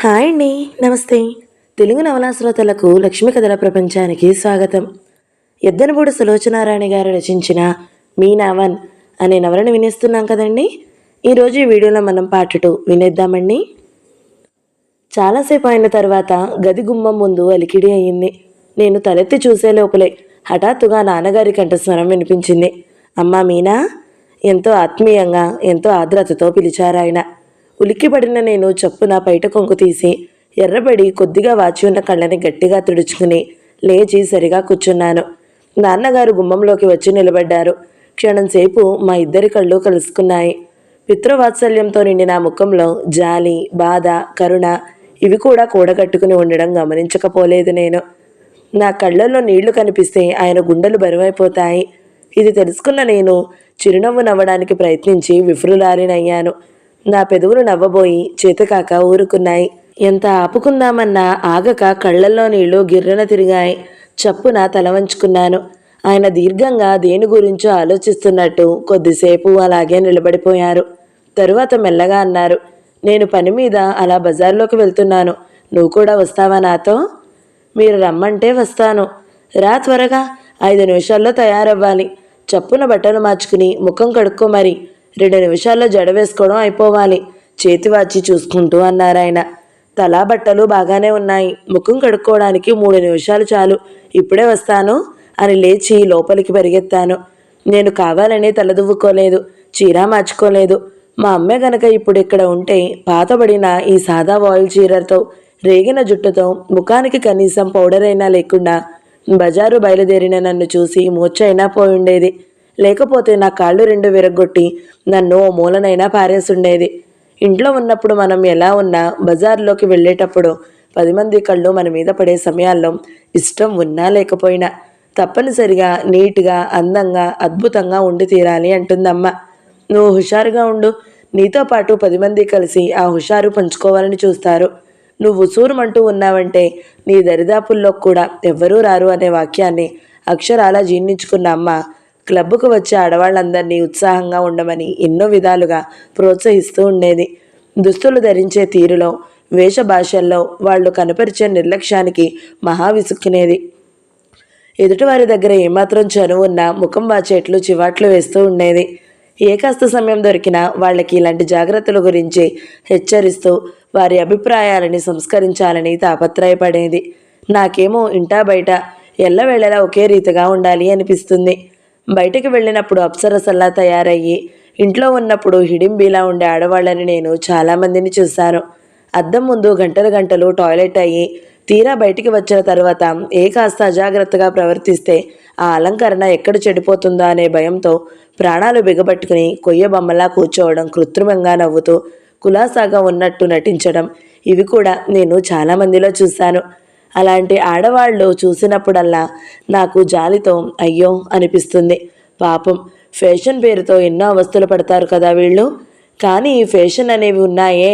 Hi అండి. నమస్తే. తెలుగు నవలా శ్రోతలకు లక్ష్మీ కథల ప్రపంచానికి స్వాగతం. ఎద్దనపూడి సులోచనారాణి గారు రచించిన మీనావన్ అనే నవలను వినేస్తున్నాం కదండి. ఈరోజు ఈ వీడియోలో మనం పార్ట్ 2 వినేద్దామండి. చాలాసేపు అయిన తర్వాత గది గుమ్మం ముందు అలికిడి అయ్యింది. నేను తలెత్తి చూసే లోపలే హఠాత్తుగా నాన్నగారి కంఠస్వరం వినిపించింది. అమ్మా మీనా, ఎంతో ఆత్మీయంగా ఎంతో ఆర్ద్రతతో పిలిచారాయన. ఉలిక్కిపడిన నేను చప్పున బయట కొంగు తీసి ఎర్రబడి కొద్దిగా వాచి ఉన్న కళ్ళని గట్టిగా తుడుచుకుని లేచి సరిగా కూర్చున్నాను. నాన్నగారు గుమ్మంలోకి వచ్చి నిలబడ్డారు. క్షణంసేపు మా ఇద్దరి కళ్ళు కలుసుకున్నాయి. పితృవాత్సల్యంతో నిండిన ముఖంలో జాలి, బాధ, కరుణ ఇవి కూడా కూడగట్టుకుని ఉండడం గమనించకపోలేదు నేను. నా కళ్ళల్లో నీళ్లు కనిపిస్తే ఆయన గుండెలు బరువైపోతాయి. ఇది తెలుసుకున్న నేను చిరునవ్వు నవ్వడానికి ప్రయత్నించి విఫ్రులారినయ్యాను. నా పెదవులు నవ్వబోయి చేతకాక ఊరుకున్నాయి. ఎంత ఆపుకుందామన్నా ఆగక కళ్ళల్లో నీళ్లు గిర్రన తిరిగాయి. చప్పున తల వంచుకున్నాను. ఆయన దీర్ఘంగా దేని గురించో ఆలోచిస్తున్నట్టు కొద్దిసేపు అలాగే నిలబడిపోయారు. తరువాత మెల్లగా అన్నారు, నేను పని మీద అలా బజార్లోకి వెళ్తున్నాను. నువ్వు కూడా వస్తావా నాతో? మీరు రమ్మంటే వస్తాను. రా త్వరగా, 5 నిమిషాల్లో తయారవ్వాలి. చప్పున బట్టలు మార్చుకుని ముఖం కడుక్కో, మరి 2 నిమిషాల్లో జడ వేసుకోవడం అయిపోవాలి. చేతివాచి చూసుకుంటూ అన్నారాయన. తలా బట్టలు బాగానే ఉన్నాయి. ముఖం కడుక్కోవడానికి 3 నిమిషాలు చాలు. ఇప్పుడే వస్తాను అని లేచి లోపలికి పరిగెత్తాను. నేను కావాలని తలదువ్వుకోలేదు, చీర మార్చుకోలేదు. మా అమ్మే గనక ఇప్పుడు ఇక్కడ ఉంటే పాతబడిన ఈ సాదా వాయిల్ చీరతో రేగిన జుట్టుతో ముఖానికి కనీసం పౌడర్ అయినా లేకుండా బజారు బయలుదేరిన నన్ను చూసి మూర్ఛైనా పోయుండేది. లేకపోతే నా కాళ్ళు 2 విరగ్గొట్టి నన్ను ఓ మూలనైనా పారేసుండేది. ఇంట్లో ఉన్నప్పుడు మనం ఎలా ఉన్నా బజార్లోకి వెళ్ళేటప్పుడు 10 మంది కళ్ళు మన మీద పడే సమయాల్లో ఇష్టం ఉన్నా లేకపోయినా తప్పనిసరిగా నీట్గా, అందంగా, అద్భుతంగా ఉండి తీరాలి అంటుందమ్మ. నువ్వు హుషారుగా ఉండు. నీతో పాటు 10 మంది కలిసి ఆ హుషారు పంచుకోవాలని చూస్తారు. నువ్వు ఉసూరుమంటూ ఉన్నావంటే నీ దరిదాపుల్లో కూడా ఎవ్వరూ రారు అనే వాక్యాన్ని అక్షరాలా జీర్ణించుకున్న అమ్మ క్లబ్కు వచ్చే ఆడవాళ్ళందరినీ ఉత్సాహంగా ఉండమని ఎన్నో విధాలుగా ప్రోత్సహిస్తూ ఉండేది. దుస్తులు ధరించే తీరులో, వేషభాషల్లో వాళ్ళు కనపరిచే నిర్లక్ష్యానికి మహా విసుక్కునేది. ఎదుటివారి దగ్గర ఏమాత్రం చనువు ఉన్నా ముఖం వాచేట్లు చివాట్లు వేస్తూ ఉండేది. ఏ కాస్త సమయం దొరికినా వాళ్ళకి ఇలాంటి జాగ్రత్తల గురించి హెచ్చరిస్తూ వారి అభిప్రాయాలని సంస్కరించాలని తాపత్రయపడేది. నాకేమో ఇంటా బయట ఎల్లవేళలా ఒకే రీతిగా ఉండాలి అనిపిస్తుంది. బయటికి వెళ్ళినప్పుడు అప్సరసల్లా తయారయ్యి, ఇంట్లో ఉన్నప్పుడు హిడింబీలా ఉండే ఆడవాళ్ళని నేను చాలామందిని చూశాను. అద్దం ముందు గంటలు గంటలు టాయిలెట్ అయ్యి తీరా బయటికి వచ్చిన తర్వాత ఏ కాస్త అజాగ్రత్తగా ప్రవర్తిస్తే ఆ అలంకరణ ఎక్కడ చెడిపోతుందో అనే భయంతో ప్రాణాలు బిగబట్టుకుని కొయ్య బొమ్మలా కూర్చోవడం, కృత్రిమంగా నవ్వుతూ కులాసాగా ఉన్నట్టు నటించడం ఇవి కూడా నేను చాలామందిలో చూశాను. అలాంటి ఆడవాళ్ళు చూసినప్పుడల్లా నాకు జాలితో అయ్యో అనిపిస్తుంది. పాపం, ఫ్యాషన్ పేరుతో ఎన్నో అవస్థలు పడతారు కదా వీళ్ళు. కానీ ఈ ఫ్యాషన్ అనేవి ఉన్నాయే,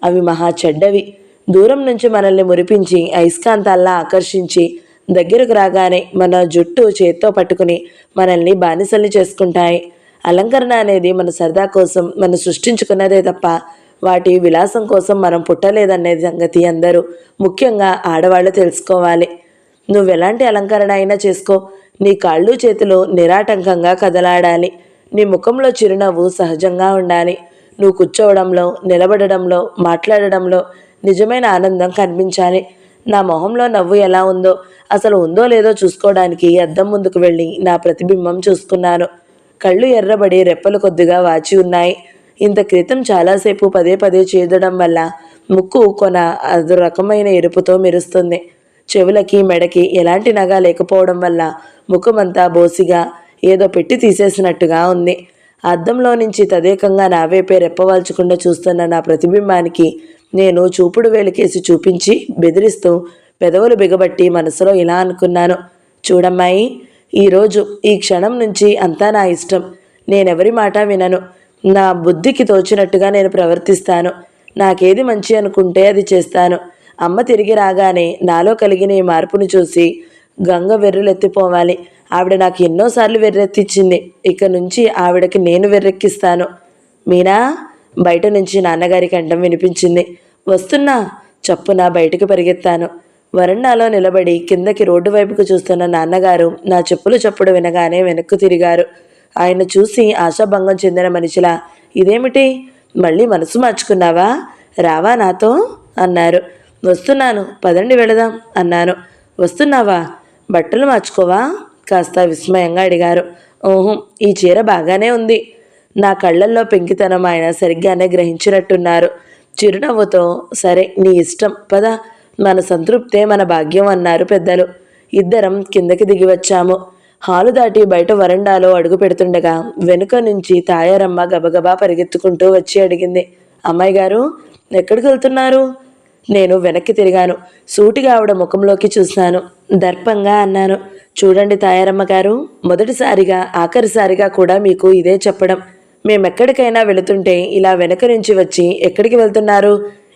అవి మహా చెడ్డవి. దూరం నుంచి మనల్ని మురిపించి అయస్కాంతాల్లా ఆకర్షించి దగ్గరకు రాగానే మన జుట్టు చేత్తో పట్టుకుని మనల్ని బానిసల్ని చేసుకుంటాయి. అలంకరణ అనేది మన సరదా కోసం మనం సృష్టించుకున్నదే తప్ప వాటి విలాసం కోసం మనం పుట్టలేదనే సంగతి అందరూ, ముఖ్యంగా ఆడవాళ్ళు తెలుసుకోవాలి. నువ్వెలాంటి అలంకరణ అయినా చేసుకో, నీ కాళ్ళు చేతులు నిరాటంకంగా కదలాడాలి. నీ ముఖంలో చిరునవ్వు సహజంగా ఉండాలి. నువ్వు కూర్చోవడంలో, నిలబడడంలో, మాట్లాడడంలో నిజమైన ఆనందం కనిపించాలి. నా మొహంలో నవ్వు ఎలా ఉందో, అసలు ఉందో లేదో చూసుకోవడానికి అద్దం ముందుకు వెళ్ళి నా ప్రతిబింబం చూసుకున్నాను. కళ్ళు ఎర్రబడి రెప్పలు కొద్దిగా వాచి ఉన్నాయి. ఇంత క్రితం చాలాసేపు పదే పదే చేదడం వల్ల ముక్కు కొన అదో రకమైన ఎరుపుతో మెరుస్తుంది. చెవులకి, మెడకి ఎలాంటి నగ లేకపోవడం వల్ల ముఖమంతా బోసిగా ఏదో పెట్టి తీసేసినట్టుగా ఉంది. అద్దంలో నుంచి తదేకంగా నా వైపే రెప్పవాల్చకుండా చూస్తున్న నా ప్రతిబింబానికి నేను చూపుడు వేలికేసి చూపించి బెదిరిస్తూ పెదవులు బిగబట్టి మనసులో ఇలా అనుకున్నాను, చూడమ్మాయి, ఈరోజు ఈ క్షణం నుంచి అంతా నా ఇష్టం. నేనెవరి మాట వినను. నా బుద్ధికి తోచినట్టుగా నేను ప్రవర్తిస్తాను. నాకేది మంచి అనుకుంటే అది చేస్తాను. అమ్మ తిరిగి రాగానే నాలో కలిగిన ఈ మార్పును చూసి గంగ వెర్రులెత్తిపోవాలి. ఆవిడ నాకు ఎన్నోసార్లు వెర్రెత్తిచ్చింది. ఇక నుంచి ఆవిడకి నేను వెర్రెక్కిస్తాను. మీనా, బయట నుంచి నాన్నగారి కంఠం వినిపించింది. వస్తున్నా. చప్పున బయటికి పరిగెత్తాను. వరండాలో నిలబడి కిందకి రోడ్డు వైపుకు చూస్తున్న నాన్నగారు నా చెప్పులు చప్పుడు వినగానే వెనక్కు తిరిగారు. ఆయన చూసి ఆశాభంగం చెందిన మనిషిలా, ఇదేమిటి, మళ్ళీ మనసు మార్చుకున్నావా, రావా నాతో అన్నారు. వస్తున్నాను, పదండి వెళదాం అన్నాను. వస్తున్నావా, బట్టలు మార్చుకోవా కాస్త విస్మయంగా అడిగారు. ఓహో, ఈ చీర బాగానే ఉంది. నా కళ్ళల్లో పెంకితనం ఆయన సరిగ్గానే గ్రహించినట్టున్నారు. చిరునవ్వుతో, సరే నీ ఇష్టం, పద, మన సంతృప్తే మన భాగ్యం అన్నారు పెద్దలు. ఇద్దరం కిందకి దిగి వచ్చాము. హాలు దాటి బయట వరండాలో అడుగు పెడుతుండగా వెనుక నుంచి తాయారమ్మ గబగబా పరిగెత్తుకుంటూ వచ్చి అడిగింది, అమ్మాయి గారు ఎక్కడికి వెళ్తున్నారు? నేను వెనక్కి తిరిగాను. సూటిగా ఆవిడ ముఖంలోకి చూశాను. దర్పంగా అన్నాను, చూడండి తాయారమ్మ గారు, మొదటిసారిగా ఆఖరిసారిగా కూడా మీకు ఇదే చెప్పడం. మేమెక్కడికైనా వెళుతుంటే ఇలా వెనక నుంచి వచ్చి ఎక్కడికి వెళ్తున్నారు,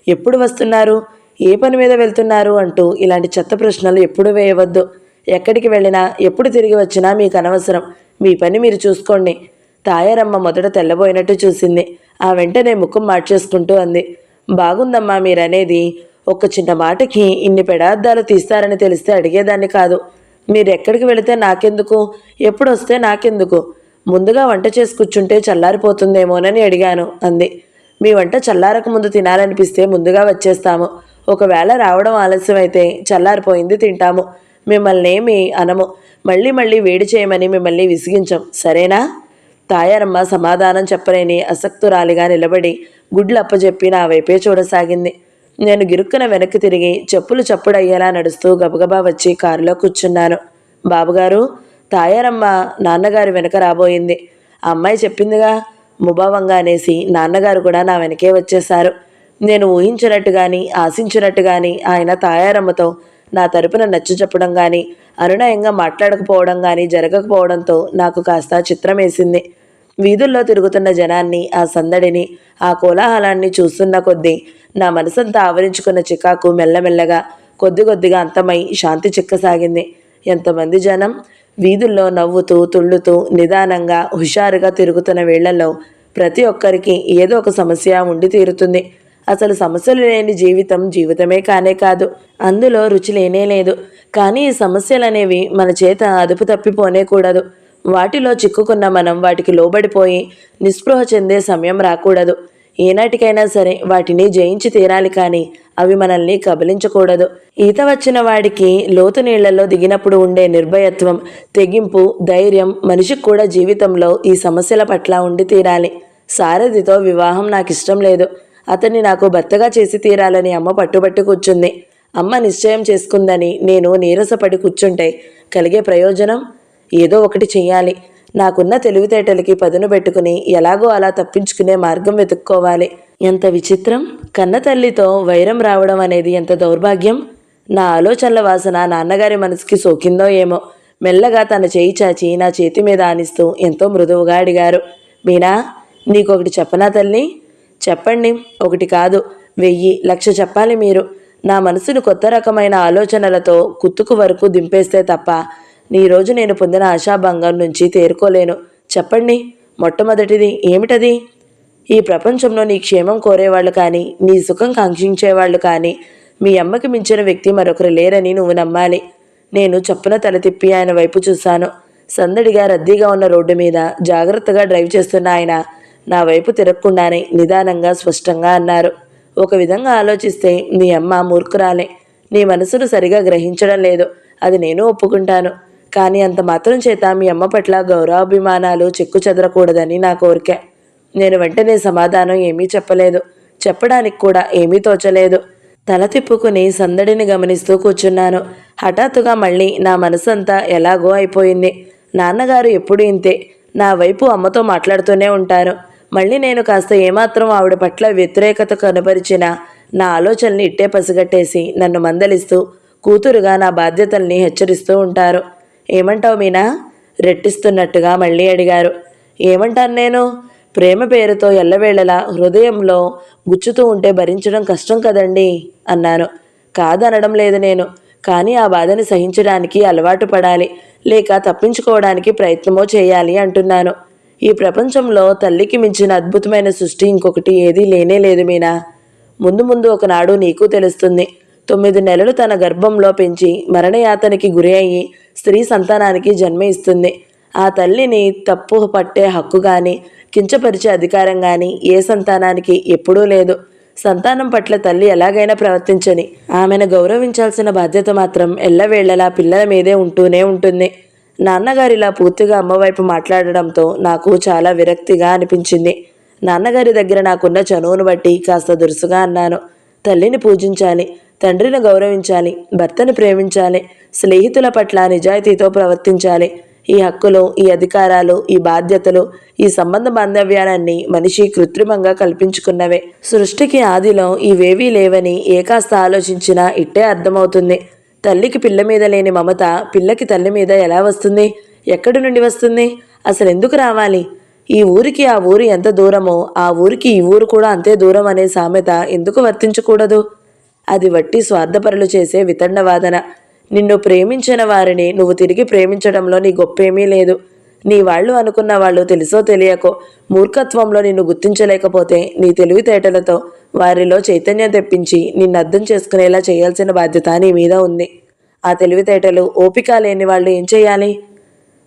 ఎప్పుడు వస్తున్నారు, ఏ పని మీద వెళ్తున్నారు అంటూ ఇలాంటి చెత్త ప్రశ్నలు ఎప్పుడు వేయవద్దు. ఎక్కడికి వెళ్ళినా ఎప్పుడు తిరిగి వచ్చినా మీకు అనవసరం. మీ పని మీరు చూసుకోండి. తాయారమ్మ మొదట తెల్లబోయినట్టు చూసింది. ఆ వెంటనే ముఖం మార్చేసుకుంటూ అంది, బాగుందమ్మా మీరనేది. ఒక చిన్న మాటకి ఇన్ని పెడార్థాలు తీస్తారని తెలిస్తే అడిగేదాన్ని కాదు. మీరు ఎక్కడికి వెళితే నాకెందుకు, ఎప్పుడు వస్తే నాకెందుకు, ముందుగా వంట చేసి కూర్చుంటే చల్లారిపోతుందేమోనని అడిగాను అంది. మీ వంట చల్లారక ముందు తినాలనిపిస్తే ముందుగా వచ్చేస్తాము. ఒకవేళ రావడం ఆలస్యమైతే చల్లారిపోయింది తింటాము. మిమ్మల్ని ఏమి అనము. మళ్ళీ మళ్ళీ వేడి చేయమని మిమ్మల్ని విసిగించం, సరేనా? తాయారమ్మ సమాధానం చెప్పలేని అసక్తురాలిగా నిలబడి గుడ్లు అప్పజెప్పి నా వైపే చూడసాగింది. నేను గిరుక్కున వెనక్కి తిరిగి చెప్పులు చప్పుడయ్యేలా నడుస్తూ గబగబా వచ్చి కారులో కూర్చున్నాను. బాబుగారు, తాయారమ్మ నాన్నగారి వెనక రాబోయింది. ఆ అమ్మాయి చెప్పిందిగా ముభావంగా అనేసి నాన్నగారు కూడా నా వెనకే వచ్చేశారు. నేను ఊహించినట్టు కానీ ఆశించినట్టు కానీ ఆయన తాయారమ్మతో నా తరపున నచ్చ చెప్పడం కానీ అనునయంగా మాట్లాడకపోవడం కానీ జరగకపోవడంతో నాకు కాస్త చిత్రమేసింది. వీధుల్లో తిరుగుతున్న జనాన్ని, ఆ సందడిని, ఆ కోలాహలాన్ని చూస్తున్న కొద్దీ నా మనసంతా ఆవరించుకున్న చికాకు మెల్లమెల్లగా కొద్ది కొద్దిగా అంతమై శాంతి చిక్కసాగింది. ఎంతమంది జనం వీధుల్లో నవ్వుతూ తుళ్ళుతూ నిదానంగా హుషారుగా తిరుగుతున్న వేళ్లలో ప్రతి ఒక్కరికి ఏదో ఒక సమస్య ఉండి తీరుతుంది. అసలు సమస్యలు లేని జీవితం జీవితమే కానే కాదు. అందులో రుచి లేనే లేదు. కానీ ఈ సమస్యలనేవి మన చేత అదుపు తప్పిపోనే కూడదు. వాటిలో చిక్కుకున్న మనం వాటికి లోబడిపోయి నిస్పృహ చెందే సమయం రాకూడదు. ఏనాటికైనా సరే వాటిని జయించి తీరాలి, కానీ అవి మనల్ని కబలించకూడదు. ఈత వచ్చిన వాడికి లోతు నీళ్లలో దిగినప్పుడు ఉండే నిర్భయత్వం, తెగింపు, ధైర్యం మనిషికి కూడా జీవితంలో ఈ సమస్యల పట్ల ఉండి తీరాలి. సారథితో వివాహం నాకు ఇష్టం లేదు. అతన్ని నాకు భర్తగా చేసి తీరాలని అమ్మ పట్టుబట్టి కూర్చుంది. అమ్మ నిశ్చయం చేసుకుందని నేను నీరసపడి కూర్చుంటే కలిగే ప్రయోజనం? ఏదో ఒకటి చెయ్యాలి. నాకున్న తెలివితేటలకి పదును పెట్టుకుని ఎలాగో అలా తప్పించుకునే మార్గం వెతుక్కోవాలి. ఎంత విచిత్రం! కన్న తల్లితో వైరం రావడం అనేది ఎంత దౌర్భాగ్యం! నా ఆలోచనల వాసన నాన్నగారి మనసుకి సోకిందో ఏమో. మెల్లగా తన చేయి చాచి నా చేతి మీద ఆనిస్తూ ఎంతో మృదువుగా అడిగారు, మీనా, నీకొకటి చెప్పనా తల్లి? చెప్పండి. ఒకటి కాదు, 1000, 1,00,000 చెప్పాలి మీరు. నా మనసును కొత్త రకమైన ఆలోచనలతో కుత్తుకు వరకు దింపేస్తే తప్ప ఈరోజు నేను పొందిన ఆశాభంగం నుంచి తేరుకోలేను. చెప్పండి. మొట్టమొదటిది ఏమిటది? ఈ ప్రపంచంలో నీ క్షేమం కోరేవాళ్ళు కానీ, నీ సుఖం కాంక్షించేవాళ్ళు కానీ, మీ అమ్మకి మించిన వ్యక్తి మరొకరు లేరని నువ్వు నమ్మాలి. నేను చప్పున తల తిప్పి ఆయన వైపు చూశాను. సందడిగా రద్దీగా ఉన్న రోడ్డు మీద జాగ్రత్తగా డ్రైవ్ చేస్తున్న ఆయన నా వైపు తిరగకుండానే నిదానంగా స్పష్టంగా అన్నారు, ఒక విధంగా ఆలోచిస్తే నీ అమ్మ మూర్ఖురాలే. నీ మనసును సరిగా గ్రహించడం లేదు, అది నేను ఒప్పుకుంటాను. కానీ అంత మాత్రం చేత మీ అమ్మ పట్ల గౌరవాభిమానాలు చెక్కు చెదరకూడదని నా కోరిక. నేను వెంటనే సమాధానం ఏమీ చెప్పలేదు. చెప్పడానికి కూడా ఏమీ తోచలేదు. తల తిప్పుకుని సందడిని గమనిస్తూ కూర్చున్నాను. హఠాత్తుగా మళ్ళీ నా మనసంతా ఎలాగో అయిపోయింది. నాన్నగారు ఎప్పుడు ఇంతే, నా వైపు అమ్మతో మాట్లాడుతూనే ఉంటారు. మళ్ళీ నేను కాస్త ఏమాత్రం ఆవిడ పట్ల వ్యతిరేకత కనబరిచిన నా ఆలోచనల్ని ఇట్టే పసిగట్టేసి నన్ను మందలిస్తూ కూతురుగా నా బాధ్యతల్ని హెచ్చరిస్తూ ఉంటారు. ఏమంటావు మీనా? రెట్టిస్తున్నట్టుగా మళ్ళీ అడిగారు. ఏమంటాను నేను? ప్రేమ పేరుతో ఎల్లవేళలా హృదయంలో గుచ్చుతూ ఉంటే భరించడం కష్టం కదండి అన్నాను. కాదనడం లేదు నేను, కానీ ఆ బాధని సహించడానికి అలవాటు పడాలి, లేక తప్పించుకోవడానికి ప్రయత్నమో చేయాలి అంటున్నాను. ఈ ప్రపంచంలో తల్లికి మించిన అద్భుతమైన సృష్టి ఇంకొకటి ఏదీ లేనే లేదు మీనా. ముందు ముందు ఒకనాడు నీకు తెలుస్తుంది. 9 నెలలు తన గర్భంలో పెంచి మరణయాతనికి గురి అయ్యి స్త్రీ సంతానానికి జన్మ ఇస్తుంది. ఆ తల్లిని తప్పు పట్టే హక్కు కానీ కించపరిచే అధికారం కానీ ఏ సంతానానికి ఎప్పుడూ లేదు. సంతానం పట్ల తల్లి ఎలాగైనా ప్రవర్తించని ఆమెను గౌరవించాల్సిన బాధ్యత మాత్రం ఎల్లవేళలా పిల్లల మీదే ఉంటూనే ఉంటుంది. నాన్నగారిలా పూర్తిగా అమ్మవైపు మాట్లాడడంతో నాకు చాలా విరక్తిగా అనిపించింది. నాన్నగారి దగ్గర నాకున్న చనువును బట్టి కాస్త దురుసుగా అన్నాను. తల్లిని పూజించాలి, తండ్రిని గౌరవించాలి, భర్తని ప్రేమించాలి, స్నేహితుల పట్ల నిజాయితీతో ప్రవర్తించాలి. ఈ హక్కులు, ఈ అధికారాలు, ఈ బాధ్యతలు, ఈ సంబంధ బాంధవ్యాలన్నీ మనిషి కృత్రిమంగా కల్పించుకున్నవే. సృష్టికి ఆదిలో ఇవేవీ లేవని ఏ కాస్త ఆలోచించినా ఇట్టే అర్థమవుతుంది. తల్లికి పిల్ల మీద లేని మమత పిల్లకి తల్లి మీద ఎలా వస్తుంది? ఎక్కడి నుండి వస్తుంది? అసలు ఎందుకు రావాలి? ఈ ఊరికి ఆ ఊరు ఎంత దూరమో ఆ ఊరికి ఈ ఊరు కూడా అంతే దూరం అనే సామెత ఎందుకు వర్తించకూడదు? అది వట్టి స్వార్థపరులు చేసే వితండవాదన. నిన్ను ప్రేమించిన వారిని నువ్వు తిరిగి ప్రేమించడంలో నీ గొప్పేమీ లేదు. నీ వాళ్ళు అనుకున్న వాళ్ళు తెలుసో తెలియకో మూర్ఖత్వంలో నిన్ను గుర్తించలేకపోతే నీ తెలివితేటలతో వారిలో చైతన్యం తెప్పించి నిన్ను అర్థం చేసుకునేలా చేయాల్సిన బాధ్యత నీ మీద ఉంది. ఆ తెలివితేటలు, ఓపిక లేని వాళ్ళు ఏం చేయాలి?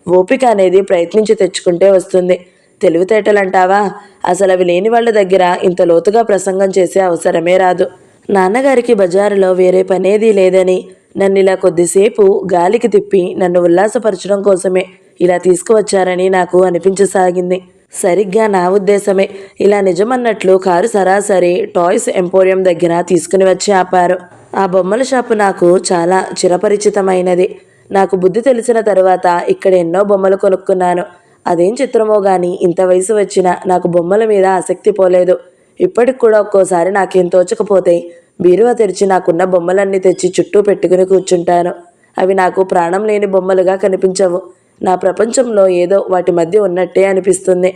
ఓపిక అనేది ప్రయత్నించి తెచ్చుకుంటే వస్తుంది. తెలివితేటలంటావా? అసలు అవి లేని వాళ్ళ దగ్గర ఇంత లోతుగా ప్రసంగం చేసే అవసరమే రాదు. నాన్నగారికి బజారులో వేరే పనేదీ లేదని నన్ను ఇలా కొద్దిసేపు గాలికి తిప్పి నన్ను ఉల్లాసపరచడం కోసమే ఇలా తీసుకువచ్చారని నాకు అనిపించసాగింది. సరిగ్గా నా ఉద్దేశమే. ఇలా నిజమన్నట్లు కారు సరాసరి టాయ్స్ ఎంపోరియం దగ్గర తీసుకుని వచ్చి ఆపారు. ఆ బొమ్మల షాపు నాకు చాలా చిరపరిచితమైనది. నాకు బుద్ధి తెలిసిన తరువాత ఇక్కడ ఎన్నో బొమ్మలు కొనుక్కున్నాను. అదేం చిత్రమో గాని ఇంత వయసు వచ్చినా నాకు బొమ్మల మీద ఆసక్తి పోలేదు. ఇప్పటికి కూడా ఒక్కోసారి నాకేం తోచకపోతే బీరువా తెరిచి నాకున్న బొమ్మలన్నీ తెచ్చి చుట్టూ పెట్టుకుని కూర్చుంటాను. అవి నాకు ప్రాణం లేని బొమ్మలుగా కనిపించవు. నా ప్రపంచంలో ఏదో వాటి మధ్య ఉన్నట్టే అనిపిస్తుంది.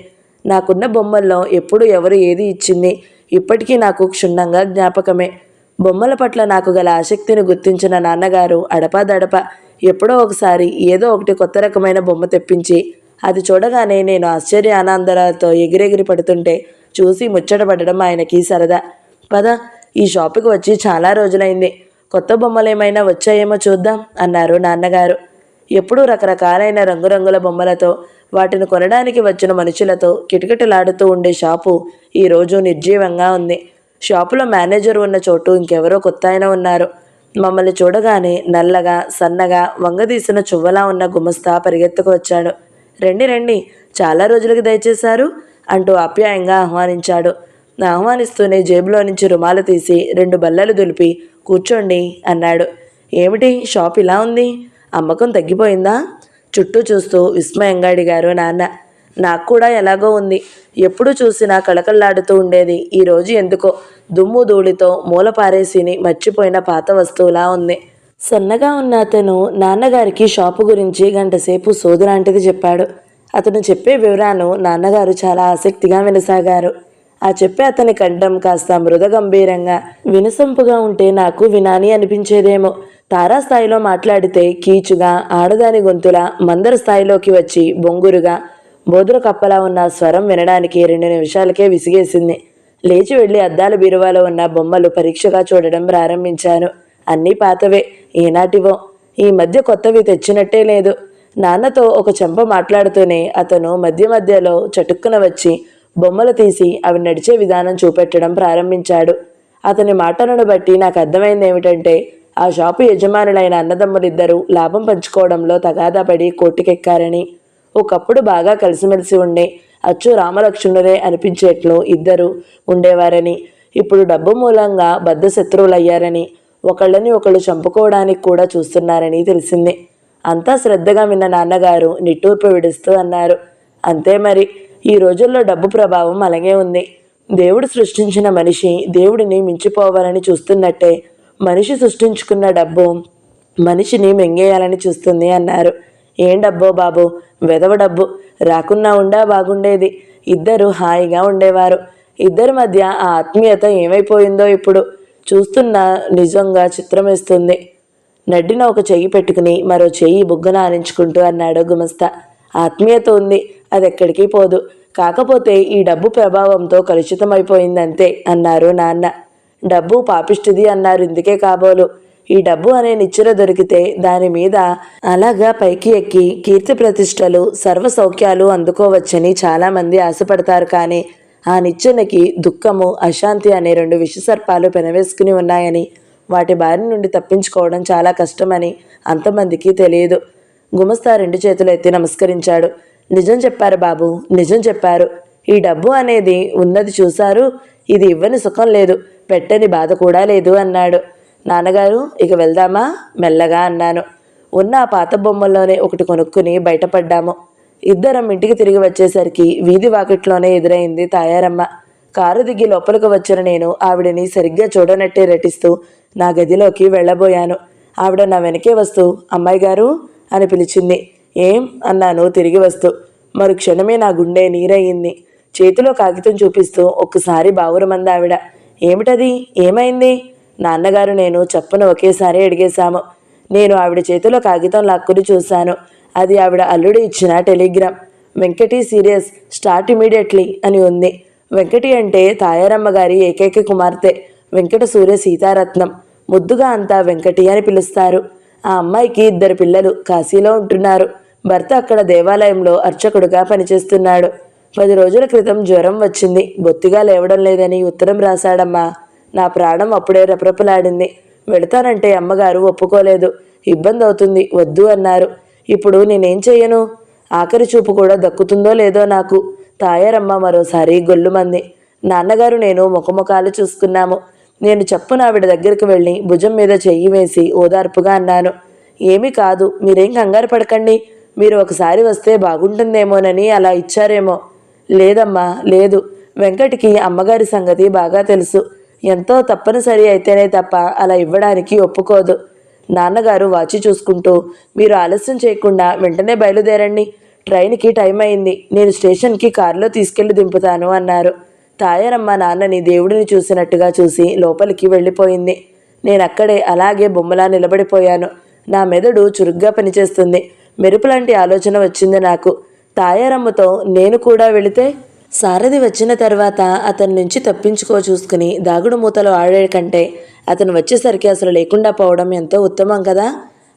నాకున్న బొమ్మల్లో ఎప్పుడు ఎవరు ఏది ఇచ్చింది ఇప్పటికీ నాకు క్షుణ్ణంగా జ్ఞాపకమే. బొమ్మల పట్ల నాకు గల ఆసక్తిని గుర్తించిన నాన్నగారు అడపాదడప ఎప్పుడో ఒకసారి ఏదో ఒకటి కొత్త రకమైన బొమ్మ తెప్పించి అది చూడగానే నేను ఆశ్చర్య ఆనందాలతో ఎగిరెగిరి పడుతుంటే చూసి ముచ్చటపడడం ఆయనకి సరదా. పద, ఈ షాపుకి వచ్చి చాలా రోజులైంది. కొత్త బొమ్మలేమైనా వచ్చాయేమో చూద్దాం అన్నారు నాన్నగారు. ఎప్పుడూ రకరకాలైన రంగురంగుల బొమ్మలతో వాటిని కొనడానికి వచ్చిన మనుషులతో కిటకిటలాడుతూ ఉండే షాపు ఈరోజు నిర్జీవంగా ఉంది. షాపులో మేనేజర్ ఉన్న చోటు ఇంకెవరో కొత్త ఆయన ఉన్నారు. మమ్మల్ని చూడగానే నల్లగా సన్నగా వంగదీసిన చువ్వలా ఉన్న గుమస్తా పరిగెత్తుకు వచ్చాడు. రండి రండి, చాలా రోజులకి దయచేశారు అంటూ ఆప్యాయంగా ఆహ్వానించాడు. ఆహ్వానిస్తూనే జేబులో నుంచి రుమాలు తీసి 2 బల్లలు దులిపి కూర్చోండి అన్నాడు. ఏమిటి షాప్ ఇలా ఉంది? అమ్మకం తగ్గిపోయిందా? చుట్టూ చూస్తూ విస్మయంగా అడిగారు నాన్న. నాకు కూడా ఎలాగో ఉంది. ఎప్పుడు చూసినా కళకళలాడుతూ ఉండేది ఈరోజు ఎందుకో దుమ్ము ధూళితో మూల పారేసిని మర్చిపోయిన పాత వస్తువులా ఉంది. సన్నగా ఉన్న అతను నాన్నగారికి షాపు గురించి గంటసేపు సోదలాంటిది చెప్పాడు. అతను చెప్పే వివరాలు నాన్నగారు చాలా ఆసక్తిగా వినసాగారు. ఆ చెప్పే అతని కంఠం కాస్త మృదగంభీరంగా వినసొంపుగా ఉంటే నాకు వినాని అనిపించేదేమో. తారాస్థాయిలో మాట్లాడితే కీచుగా, ఆడదాని గొంతులా మందర స్థాయిలోకి వచ్చి బొంగురుగా బోదుర కప్పలా ఉన్న స్వరం వినడానికి 2 నిమిషాలకే విసిగేసింది. లేచి వెళ్ళి అద్దాల బీరువాలో ఉన్న బొమ్మలు పరీక్షగా చూడడం ప్రారంభించాను. అన్నీ పాతవే, ఏనాటివో. ఈ మధ్య కొత్తవి తెచ్చినట్టే లేదు. నాన్నతో ఒక చెంప మాట్లాడుతూనే అతను మధ్యలో చటుక్కున వచ్చి బొమ్మలు తీసి అవి నడిచే విధానం చూపెట్టడం ప్రారంభించాడు. అతని మాటలను బట్టి నాకు అర్థమైంది ఏమిటంటే ఆ షాపు యజమానులైన అన్నదమ్ములిద్దరూ లాభం పంచుకోవడంలో తగాదా పడి కోర్టుకెక్కారని. ఒకప్పుడు బాగా కలిసిమెలిసి ఉండే అచ్చు రామలక్ష్మణులే అనిపించేట్లు ఇద్దరు ఉండేవారని, ఇప్పుడు డబ్బు మూలంగా బద్ధ శత్రువులయ్యారని, ఒకళ్ళని ఒకళ్ళు చంపుకోవడానికి కూడా చూస్తున్నారని తెలిసింది. అంతా శ్రద్ధగా విన్న నాన్నగారు నిట్టూర్పు విడుస్తూ అన్నారు. అంతే మరి, ఈ రోజుల్లో డబ్బు ప్రభావం అలాగే ఉంది. దేవుడు సృష్టించిన మనిషి దేవుడిని మించిపోవాలని చూస్తున్నట్టే మనిషి సృష్టించుకున్న డబ్బు మనిషిని మింగేయాలని చూస్తుంది అన్నారు. ఏం డబ్బో బాబు, వెధవ డబ్బు. రాకున్నా ఉండా బాగుండేది. ఇద్దరు హాయిగా ఉండేవారు. ఇద్దరి మధ్య ఆ ఆత్మీయత ఏమైపోయిందో ఇప్పుడు చూస్తున్నా నిజంగా చిత్రమేస్తుంది. నడ్డిన ఒక చెయ్యి పెట్టుకుని మరో చెయ్యి బుగ్గన ఆనించుకుంటూ అన్నాడు గుమస్తా. ఆత్మీయత ఉంది, అది ఎక్కడికి పోదు. కాకపోతే ఈ డబ్బు ప్రభావంతో కలుషితమైపోయిందంతే అన్నారు నాన్న. డబ్బు పాపిష్టిది అన్నారు, ఇందుకే కాబోలు. ఈ డబ్బు అనే నిచ్చెన దొరికితే దాని మీద అలాగా పైకి ఎక్కి కీర్తి ప్రతిష్టలు సర్వ సౌఖ్యాలు అందుకోవచ్చని చాలామంది ఆశపడతారు. కానీ ఆ నిచ్చెనకి దుఃఖము, అశాంతి అనే 2 విషసర్పాలు పెనవేసుకుని ఉన్నాయని, వాటి బారి నుండి తప్పించుకోవడం చాలా కష్టమని అంతమందికి తెలియదు. గుమస్తా 2 చేతులు ఎత్తి నమస్కరించాడు. నిజం చెప్పారు బాబు, నిజం చెప్పారు. ఈ డబ్బు అనేది ఉన్నది చూశారు, ఇది ఇవ్వని సుఖం లేదు, పెట్టని బాధ కూడా లేదు అన్నాడు. నాన్నగారు ఇక వెళ్దామా మెల్లగా అన్నాను. ఉన్న ఆ పాత బొమ్మల్లోనే ఒకటి కొనుక్కుని బయటపడ్డాము. ఇద్దరం ఇంటికి తిరిగి వచ్చేసరికి వీధి వాకిట్లోనే ఎదురైంది తాయారమ్మ. కారు దిగి లోపలికి వచ్చిన నేను ఆవిడని సరిగ్గా చూడనట్టే రెటిస్తూ నా గదిలోకి వెళ్ళబోయాను. ఆవిడ నా వెనకే వస్తూ అమ్మాయి గారు అని పిలిచింది. ఏం అన్నాను తిరిగి వస్తూ. మరు క్షణమే నా గుండె నీరయ్యింది. చేతిలో కాగితం చూపిస్తూ ఒక్కసారి బావురమంది ఆవిడ. ఏమిటది, ఏమైంది? నాన్నగారు నేను చప్పున ఒకేసారి అడిగేశాము. నేను ఆవిడ చేతిలో కాగితం లాక్కుని చూశాను. అది ఆవిడ అల్లుడు ఇచ్చిన Telegram. Venkati serious, start immediately అని ఉంది. వెంకటి అంటే తాయారమ్మ గారి ఏకైక కుమార్తె వెంకట సూర్య సీతారత్నం. ముద్దుగా అంతా వెంకటి అని పిలుస్తారు. ఆ అమ్మాయికి 2 పిల్లలు కాశీలో ఉంటున్నారు. భర్త అక్కడ దేవాలయంలో అర్చకుడుగా పనిచేస్తున్నాడు. 10 రోజుల క్రితం జ్వరం వచ్చింది, బొత్తిగా లేవడం లేదని ఉత్తరం రాశాడమ్మా. నా ప్రాణం అప్పుడే రపరపలాడింది. వెళతానంటే అమ్మగారు ఒప్పుకోలేదు. ఇబ్బంది అవుతుంది, వద్దు అన్నారు. ఇప్పుడు నేనేం చెయ్యను? ఆఖరి చూపు కూడా దక్కుతుందో లేదో నాకు. తాయారమ్మ మరోసారి గొల్లుమంది. నాన్నగారు నేను ముఖముఖాలు చూసుకున్నాము. నేను చప్పున ఆవిడ దగ్గరికి వెళ్ళి భుజం మీద చెయ్యి వేసి ఓదార్పుగా అన్నాను. ఏమీ కాదు, మీరేం కంగారు పడకండి. మీరు ఒకసారి వస్తే బాగుంటుందేమోనని అలా ఇచ్చారేమో. లేదమ్మా, లేదు. వెంకటికి అమ్మగారి సంగతి బాగా తెలుసు. ఎంతో తప్పనిసరి అయితేనే తప్ప అలా ఇవ్వడానికి ఒప్పుకోదు. నాన్నగారు వాచి చూసుకుంటూ మీరు ఆలస్యం చేయకుండా వెంటనే బయలుదేరండి. ట్రైన్కి టైం అయింది. నేను స్టేషన్కి కారులో తీసుకెళ్లి దింపుతాను అన్నారు. తాయారమ్మ నాన్నని దేవుడిని చూసినట్టుగా చూసి లోపలికి వెళ్ళిపోయింది. నేనక్కడే అలాగే బొమ్మలా నిలబడిపోయాను. నా మెదడు చురుగ్గా పనిచేస్తుంది. మెరుపులాంటి ఆలోచన వచ్చింది నాకు. తాయారమ్మతో నేను కూడా వెళితే సారథి వచ్చిన తర్వాత అతని నుంచి తప్పించుకో చూసుకుని దాగుడు మూతలో ఆడే కంటే అతను వచ్చేసరికి అసలు లేకుండా పోవడం ఎంతో ఉత్తమం కదా.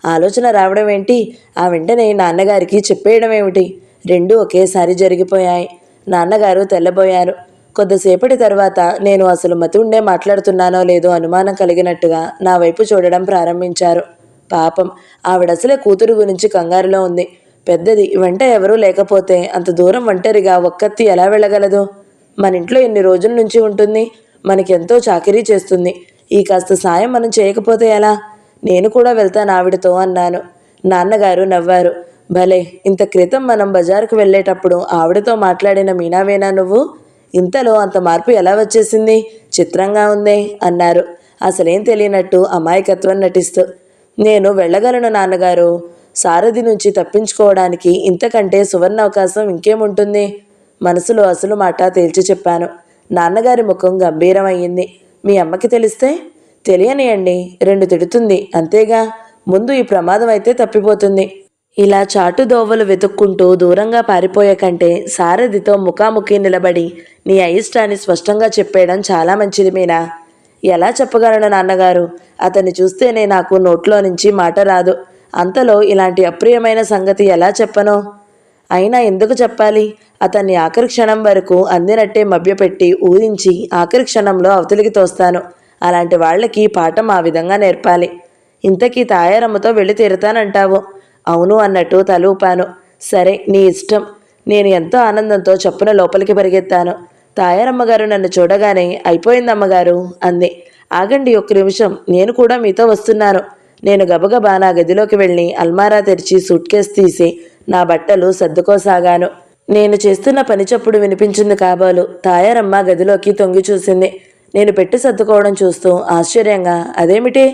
ఆలోచన రావడం ఏంటి, ఆ వెంటనే నాన్నగారికి చెప్పేయడం ఏమిటి, 2 ఒకేసారి జరిగిపోయాయి. నాన్నగారు తెల్లబోయారు. కొద్దిసేపటి తర్వాత నేను అసలు మతి ఉండే మాట్లాడుతున్నానో లేదో అనుమానం కలిగినట్టుగా నా వైపు చూడడం ప్రారంభించారు. పాపం ఆవిడసలే కూతురు గురించి కంగారులో ఉంది. పెద్దది, వెంట ఎవరూ లేకపోతే అంత దూరం ఒంటరిగా ఒక్కత్తి ఎలా వెళ్ళగలదు? మన ఇంట్లో ఎన్ని రోజుల నుంచి ఉంటుంది, మనకెంతో చాకిరీ చేస్తుంది. ఈ కాస్త సాయం మనం చేయకపోతే ఎలా? నేను కూడా వెళ్తాను ఆవిడతో అన్నాను. నాన్నగారు నవ్వారు. భలే, ఇంత క్రితం మనం బజారుకు వెళ్ళేటప్పుడు ఆవిడతో మాట్లాడిన మీనావేనా నువ్వు? ఇంతలో అంత మార్పు ఎలా వచ్చేసింది? చిత్రంగా ఉందే అన్నారు అసలేం తెలియనట్టు అమాయకత్వం నటిస్తూ. నేను వెళ్ళగలను నాన్నగారు. సారథి నుంచి తప్పించుకోవడానికి ఇంతకంటే సువర్ణ అవకాశం ఇంకేముంటుంది? మనసులో అసలు మాట తేల్చి చెప్పాను. నాన్నగారి ముఖం గంభీరమయ్యింది. మీ అమ్మకి తెలిస్తే? తెలియనియండి, 2 తిడుతుంది అంతేగా. ముందు ఈ ప్రమాదం అయితే తప్పిపోతుంది. ఇలా చాటు దోవలు వెతుక్కుంటూ దూరంగా పారిపోయే కంటే సారథితో ముఖాముఖి నిలబడి నీ అయిష్టాన్ని స్పష్టంగా చెప్పేయడం చాలా మంచిది మీనా. ఎలా చెప్పగలను నాన్నగారు? అతన్ని చూస్తేనే నాకు నోట్లో నుంచి మాట రాదు. అంతలో ఇలాంటి అప్రియమైన సంగతి ఎలా చెప్పనో? అయినా ఎందుకు చెప్పాలి? అతన్ని ఆఖరి క్షణం వరకు అందినట్టే మభ్యపెట్టి ఊరించి ఆఖరి క్షణంలో అవతలికి తోస్తాను. అలాంటి వాళ్ళకి పాఠం ఆ విధంగా నేర్పాలి. ఇంతకీ తాయారమ్మతో వెళ్ళి తీరుతానంటావు? అవును అన్నట్టు తలూపాను. సరే, నీ ఇష్టం. నేను ఎంతో ఆనందంతో చప్పున లోపలికి పరిగెత్తాను. తాయారమ్మగారు నన్ను చూడగానే అయిపోయిందమ్మగారు అంది. ఆగండి, 1 నిమిషం, నేను కూడా మీతో వస్తున్నాను. నేను గబగబా నా గదిలోకి వెళ్ళి అల్మారా తెరిచి సూట్ కేసు తీసి నా బట్టలు సర్దుకోసాగాను. నేను చేస్తున్న పని చప్పుడు వినిపించింది కాబోలు. తాయారమ్మ గదిలోకి తొంగి చూసింది. నేను పెట్టి సర్దుకోవడం చూస్తూ ఆశ్చర్యంగా, అదేమిటి,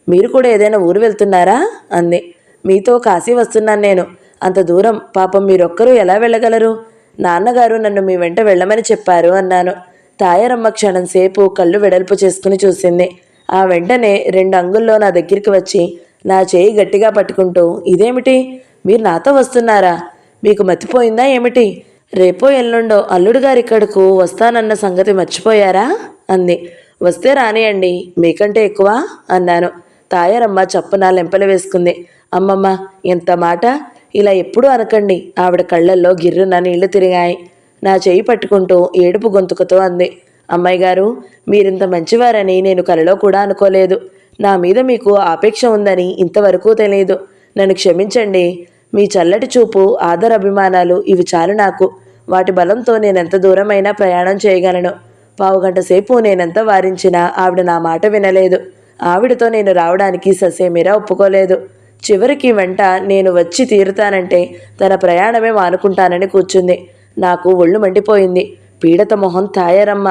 మీరు కూడా ఏదైనా ఊరు వెళ్తున్నారా అంది. మీతో కాశీ వస్తున్నాను నేను. అంత దూరం పాపం మీరొక్కరూ ఎలా వెళ్ళగలరు? నాన్నగారు నన్ను మీ వెంట వెళ్ళమని చెప్పారు అన్నాను. తాయారమ్మ క్షణం సేపు కళ్ళు వెడల్పు చేసుకుని చూసింది. ఆ వెంటనే 2 అంగుల్లో నా దగ్గరికి వచ్చి నా చేయి గట్టిగా పట్టుకుంటూ, ఇదేమిటి, మీరు నాతో వస్తున్నారా? మీకు మతిపోయిందా ఏమిటి? రేపో ఎల్లుండో అల్లుడు గారి ఇక్కడకు వస్తానన్న సంగతి మర్చిపోయారా అంది. వస్తే రానియండి, మీకంటే ఎక్కువ అన్నాను. తాయారమ్మ చప్పున లెంపలు వేసుకుంది. అమ్మమ్మ, ఎంత మాట! ఇలా ఎప్పుడూ అనకండి. ఆవిడ కళ్ళల్లో గిర్రున నీళ్లు తిరిగాయి. నా చెయ్యి పట్టుకుంటూ ఏడుపు గొంతుకతో అంది. అమ్మాయి గారు, మీరింత మంచివారని నేను కలలో కూడా అనుకోలేదు. నా మీద మీకు ఆపేక్ష ఉందని ఇంతవరకు తెలియదు. నన్ను క్షమించండి. మీ చల్లటి చూపు, ఆదరాభిమానాలు ఇవి చాలు నాకు. వాటి బలంతో నేనెంత దూరమైనా ప్రయాణం చేయగలను. పావుగంట సేపు నేనెంత వారించినా ఆవిడ నా మాట వినలేదు. ఆవిడతో నేను రావడానికి ససేమిరా ఒప్పుకోలేదు. చివరికి వెంట నేను వచ్చి తీరుతానంటే తన ప్రయాణమే మానుకుంటానని కూర్చుంది. నాకు ఒళ్ళు మండిపోయింది. పీడత మొహం తాయారమ్మ.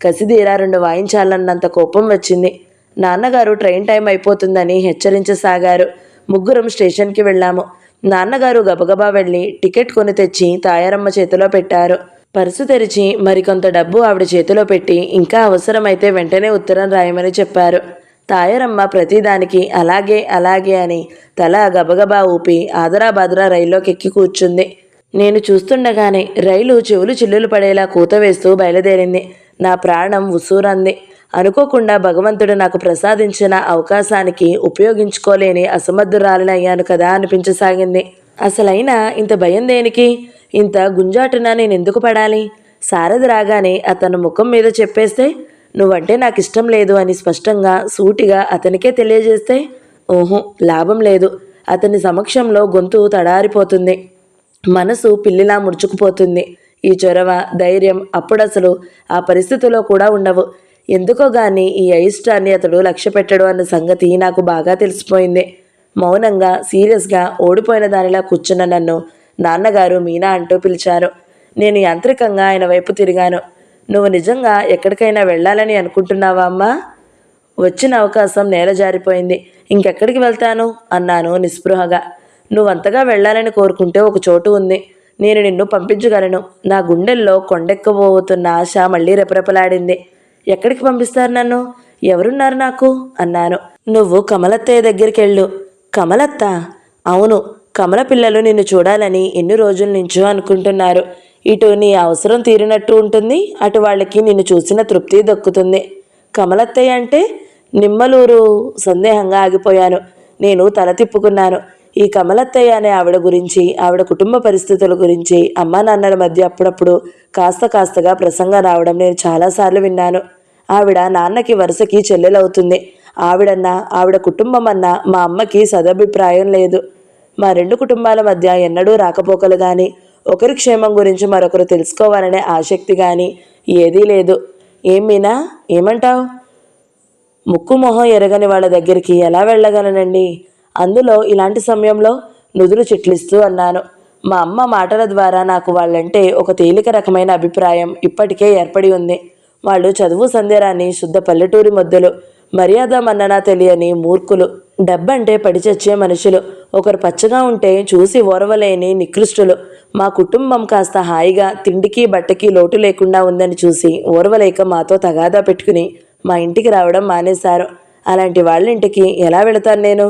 కసిదీరా 2 వాయించాలన్నంత కోపం వచ్చింది. నాన్నగారు ట్రైన్ టైం అయిపోతుందని హెచ్చరించసాగారు. ముగ్గురం స్టేషన్కి వెళ్ళాము. నాన్నగారు గబగబా వెళ్ళి టికెట్ కొని తెచ్చి తాయారమ్మ చేతిలో పెట్టారు. పర్సు తెరిచి మరికొంత డబ్బు ఆవిడ చేతిలో పెట్టి ఇంకా అవసరమైతే వెంటనే ఉత్తరం రాయమని చెప్పారు. తాయారమ్మ ప్రతిదానికి అలాగే అలాగే అని తల గబగబా ఊపి ఆదరాబాదరా రైల్లోకెక్కి కూర్చుంది. నేను చూస్తుండగానే రైలు చెవులు చిల్లులు పడేలా కూత వేస్తూ బయలుదేరింది. నా ప్రాణం ఉసూరంది. అనుకోకుండా భగవంతుడు నాకు ప్రసాదించిన అవకాశానికి ఉపయోగించుకోలేని అసమర్థురాలినయ్యాను కదా అనిపించసాగింది. అసలైనా ఇంత భయం దేనికి? ఇంత గుంజాటున నేనెందుకు పడాలి? సారథి రాగానే అతను ముఖం మీద చెప్పేస్తే, నువ్వంటే నాకు ఇష్టం లేదు అని స్పష్టంగా సూటిగా అతనికే తెలియజేస్తే, ఓహో, లాభం లేదు. అతని సమక్షంలో గొంతు తడారిపోతుంది. మనసు పిల్లిలా ముడుచుకుపోతుంది. ఈ చొరవ, ధైర్యం అప్పుడసలు ఆ పరిస్థితిలో కూడా ఉండవు. ఎందుకో గాని ఈ అయిష్టాన్ని అతడు లక్ష్య పెట్టడు అన్న సంగతి నాకు బాగా తెలిసిపోయింది. మౌనంగా, సీరియస్గా ఓడిపోయిన దానిలా కూర్చున్న నన్ను నాన్నగారు మీనా అంటూ పిలిచారు. నేను యాంత్రికంగా ఆయన వైపు తిరిగాను. నువ్వు నిజంగా ఎక్కడికైనా వెళ్ళాలని అనుకుంటున్నావా అమ్మా? వచ్చిన అవకాశం నేల జారిపోయింది. ఇంకెక్కడికి వెళ్తాను అన్నాను నిస్పృహగా. నువ్వంతగా వెళ్ళాలని కోరుకుంటే ఒక చోటు ఉంది. నేను నిన్ను పంపించగలను. నా గుండెల్లో కొండెక్కబోతున్న ఆశ మళ్ళీ రెపరెపలాడింది. ఎక్కడికి పంపిస్తారు నన్ను? ఎవరున్నారు నాకు అన్నాను. నువ్వు కమలత్తయ్య దగ్గరికి వెళ్ళు. కమలత్త? అవును, కమల పిల్లలు నిన్ను చూడాలని ఎన్ని రోజుల నుంచో అనుకుంటున్నారు. ఇటు నీ అవసరం తీరినట్టు ఉంటుంది, అటు వాళ్ళకి నిన్ను చూసిన తృప్తి దక్కుతుంది. కమలత్తయ్య అంటే? నిమ్మలూరు. సందేహంగా ఆగిపోయాను. నేను తల తిప్పుకున్నాను. ఈ కమలత్తయ్య అనే ఆవిడ గురించి, ఆవిడ కుటుంబ పరిస్థితుల గురించి అమ్మా నాన్నల మధ్య అప్పుడప్పుడు కాస్తగా ప్రసంగం రావడం నేను చాలాసార్లు విన్నాను. ఆవిడ నాన్నకి వరుసకి చెల్లెలవుతుంది. ఆవిడన్నా, ఆవిడ కుటుంబం అన్నా మా అమ్మకి సదభిప్రాయం లేదు. మా 2 కుటుంబాల మధ్య ఎన్నడూ రాకపోకలు కానీ, ఒకరి క్షేమం గురించి మరొకరు తెలుసుకోవాలనే ఆసక్తి కానీ ఏదీ లేదు. ఏం మీనా, ఏమంటావు? ముక్కు మొహం ఎరగని వాళ్ళ దగ్గరికి ఎలా వెళ్ళగలనండి? అందులో ఇలాంటి సమయంలో నుదురు చిట్లిస్తూ అన్నాను. మా అమ్మ మాటల ద్వారా నాకు వాళ్ళంటే ఒక తేలిక రకమైన అభిప్రాయం ఇప్పటికే ఏర్పడి ఉంది. వాళ్ళు చదువు సందేరాన్ని శుద్ధ పల్లెటూరి మొద్దులు, మర్యాద మన్ననా తెలియని మూర్ఖులు, డబ్బంటే పడిచచ్చే మనుషులు, ఒకరు పచ్చగా ఉంటే చూసి ఓర్వలేని నికృష్టులు. మా కుటుంబం కాస్త హాయిగా తిండికి బట్టకి లోటు లేకుండా ఉందని చూసి ఓర్వలేక మాతో తగాదా పెట్టుకుని మా ఇంటికి రావడం మానేశారు. అలాంటి వాళ్ళ ఇంటికి ఎలా వెళతాను నేను?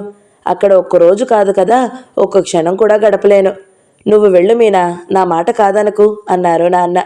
అక్కడ ఒక్కరోజు కాదు కదా, ఒక్క క్షణం కూడా గడపలేను. నువ్వు వెళ్ళు మీనా, నా మాట కాదనకు అన్నారు నాన్న.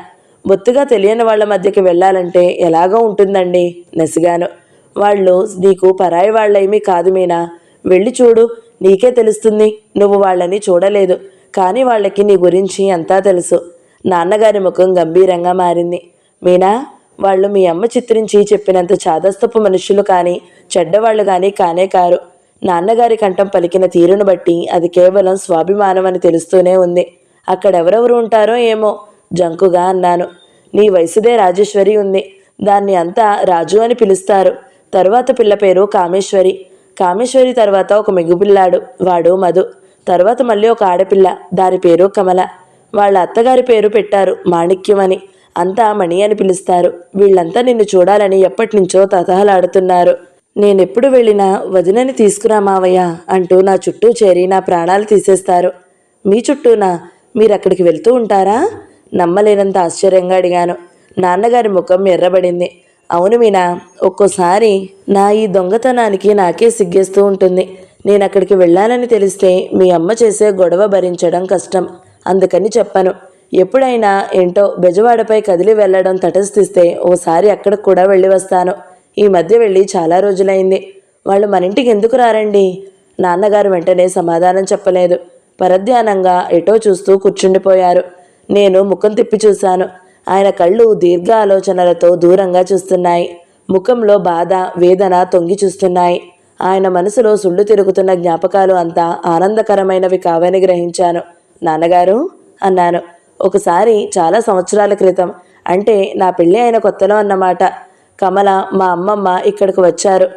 బొత్తుగా తెలియని వాళ్ళ మధ్యకి వెళ్ళాలంటే ఎలాగో ఉంటుందండి నసిగాను. వాళ్ళు నీకు పరాయి వాళ్ళేమీ కాదు మీనా, వెళ్ళి చూడు, నీకే తెలుస్తుంది. నువ్వు వాళ్ళని చూడలేదు, కానీ వాళ్ళకి నీ గురించి అంతా తెలుసు. నాన్నగారి ముఖం గంభీరంగా మారింది. మీనా, వాళ్ళు మీ అమ్మ చిత్రించి చెప్పినంత చాదస్తపు మనుషులు కానీ చెడ్డవాళ్ళు కానీ కానే కారు. నాన్నగారి కంఠం పలికిన తీరును బట్టి అది కేవలం స్వాభిమానం అని తెలుస్తూనే ఉంది. అక్కడెవరెవరు ఉంటారో ఏమో జంకుగా అన్నాను. నీ వయసుదే రాజేశ్వరి ఉంది. దాన్ని అంతా రాజు అని పిలుస్తారు. తరువాత పిల్ల పేరు కామేశ్వరి. కామేశ్వరి తర్వాత ఒక మిగుపిల్లాడు, వాడు మధు. తర్వాత మళ్ళీ ఒక ఆడపిల్ల, దాని పేరు కమల. వాళ్ళ అత్తగారి పేరు పెట్టారు మాణిక్యం అని. అంతా మణి అని పిలుస్తారు. వీళ్ళంతా నిన్ను చూడాలని ఎప్పటినుంచో తతహలాడుతున్నారు. నేనెప్పుడు వెళ్ళినా వదినని తీసుకురా మావయ్య అంటూ నా చుట్టూ చేరి నా ప్రాణాలు తీసేస్తారు. మీ చుట్టూనా? మీరక్కడికి వెళ్తూ ఉంటారా? నమ్మలేనంత ఆశ్చర్యంగా అడిగాను. నాన్నగారి ముఖం ఎర్రబడింది. అవును మీనా, ఒక్కోసారి నా ఈ దొంగతనానికి నాకే సిగ్గేస్తూ ఉంటుంది. నేను అక్కడికి వెళ్ళాలని తెలిస్తే మీ అమ్మ చేసే గొడవ భరించడం కష్టం, అందుకని చెప్పను. ఎప్పుడైనా ఏంటో బెజవాడపై కదిలి వెళ్ళడం తటస్థిస్తే ఓసారి అక్కడికి కూడా వెళ్ళి వస్తాను. ఈ మధ్య వెళ్ళి చాలా రోజులైంది. వాళ్ళు మన ఇంటికి ఎందుకు రారండి? నాన్నగారు వెంటనే సమాధానం చెప్పలేదు. పరధ్యానంగా ఎటో చూస్తూ కూర్చుండిపోయారు. నేను ముఖం తిప్పి చూశాను. ఆయన కళ్ళు దీర్ఘ ఆలోచనలతో దూరంగా చూస్తున్నాయి. ముఖంలో బాధ, వేదన తొంగి చూస్తున్నాయి. ఆయన మనసులో సుళ్ళు తిరుగుతున్న జ్ఞాపకాలు అంతా ఆనందకరమైనవి కావని గ్రహించాను. నాన్నగారు అన్నాను. ఒకసారి చాలా సంవత్సరాల క్రితం, అంటే నా పెళ్ళి అయిన కొత్తలో అన్నమాట. కమల, మా అమ్మమ్మ ఇక్కడికి వచ్చారు.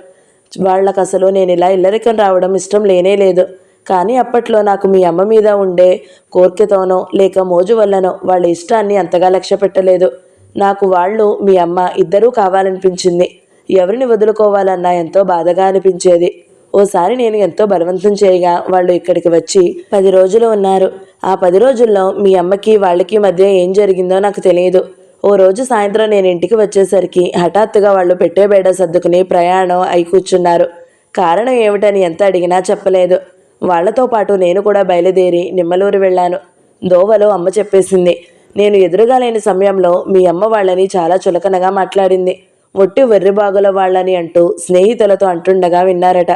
వాళ్ళకు అసలు నేను ఇలా ఇల్లరికం రావడం ఇష్టం లేనే లేదు. కానీ అప్పట్లో నాకు మీ అమ్మ మీద ఉండే కోర్కెతోనో లేక మోజు వల్లనో వాళ్ళ ఇష్టాన్ని అంతగా లక్ష్య పెట్టలేదు. నాకు వాళ్ళు, మీ అమ్మ ఇద్దరూ కావాలనిపించింది. ఎవరిని వదులుకోవాలన్నా ఎంతో బాధగా అనిపించేది. ఓసారి నేను ఎంతో బలవంతం చేయగా వాళ్ళు ఇక్కడికి వచ్చి 10 రోజులు ఉన్నారు. ఆ 10 రోజుల్లో మీ అమ్మకి వాళ్ళకి మధ్య ఏం జరిగిందో నాకు తెలియదు. ఓ రోజు సాయంత్రం నేను ఇంటికి వచ్చేసరికి హఠాత్తుగా వాళ్ళు పెట్టే బేడ సర్దుకుని ప్రయాణం అయి కూర్చున్నారు. కారణం ఏమిటని ఎంత అడిగినా చెప్పలేదు. వాళ్లతో పాటు నేను కూడా బయలుదేరి నిమ్మలూరు వెళ్ళాను. దోవలో అమ్మ చెప్పేసింది. నేను ఎదురుగా లేని సమయంలో మీ అమ్మ వాళ్ళని చాలా చులకనగా మాట్లాడింది. ఒట్టి వెర్రిబాగుల వాళ్ళని అంటూ స్నేహితులతో అంటుండగా విన్నారట.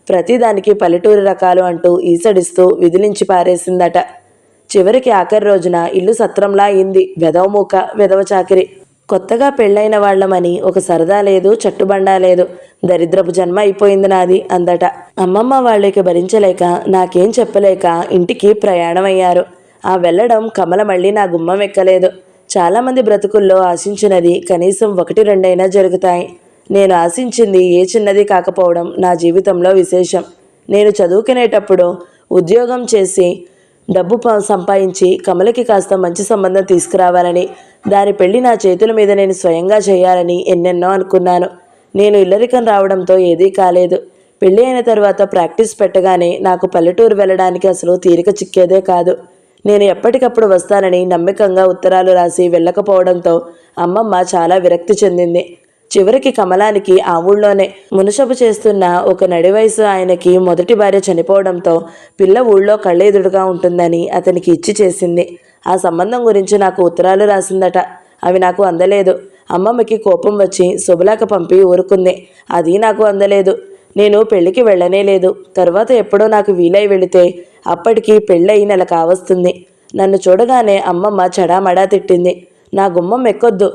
ప్రతిదానికి పల్లెటూరి రకాలు అంటూ ఈసడిస్తూ విదిలించి పారేసిందట. చివరికి ఆఖరి రోజున ఇల్లు సత్రంలా అయింది. వెదవమూక, వెదవ చాకిరి. కొత్తగా పెళ్ళైన వాళ్లమని ఒక సరదా లేదు, చట్టుబండా లేదు. దరిద్రపు జన్మ అయిపోయింది నాది అందట. అమ్మమ్మ వాళ్ళకి భరించలేక, నాకేం చెప్పలేక ఇంటికి ప్రయాణమయ్యారు. ఆ వెళ్ళడం కమల మళ్ళీ నా గుమ్మం ఎక్కలేదు. చాలామంది బ్రతుకుల్లో ఆశించినది కనీసం 1-2 జరుగుతాయి. నేను ఆశించింది ఏ చిన్నది కాకపోవడం నా జీవితంలో విశేషం. నేను చదువుకునేటప్పుడు ఉద్యోగం చేసి డబ్బు సంపాదించి కమలకి కాస్త మంచి సంబంధం తీసుకురావాలని, దాని పెళ్లి నా చేతుల మీద నేను స్వయంగా చేయాలని ఎన్నెన్నో అనుకున్నాను. నేను ఇల్లరికం రావడంతో ఏదీ కాలేదు. పెళ్ళి అయిన తర్వాత ప్రాక్టీస్ పెట్టగానే నాకు పల్లెటూరు వెళ్ళడానికి అసలు తీరిక చిక్కేదే కాదు. నేను ఎప్పటికప్పుడు వస్తానని నమ్మకంగా ఉత్తరాలు రాసి వెళ్ళకపోవడంతో అమ్మమ్మ చాలా విరక్తి చెందింది. చివరికి కమలానికి ఆ ఊళ్ళోనే మునసబు చేస్తున్న ఒక నడివయసు ఆయనకి మొదటి భార్య చనిపోవడంతో పిల్ల ఊళ్ళో కళ్ళెదుడుగా ఉంటుందని అతనికి ఇచ్చి చేసింది. ఆ సంబంధం గురించి నాకు ఉత్తరాలు రాసిందట. అవి నాకు అందలేదు. అమ్మమ్మకి కోపం వచ్చి శుభలేఖ పంపి ఊరుకుంది. అది నాకు అందలేదు. నేను పెళ్లికి వెళ్ళనే లేదు. తర్వాత ఎప్పుడో నాకు వీలై వెళితే అప్పటికి పెళ్ళయి నెల కావస్తుంది. నన్ను చూడగానే అమ్మమ్మ చెడామడా తిట్టింది. నా గుమ్మం ఎక్కొద్దు,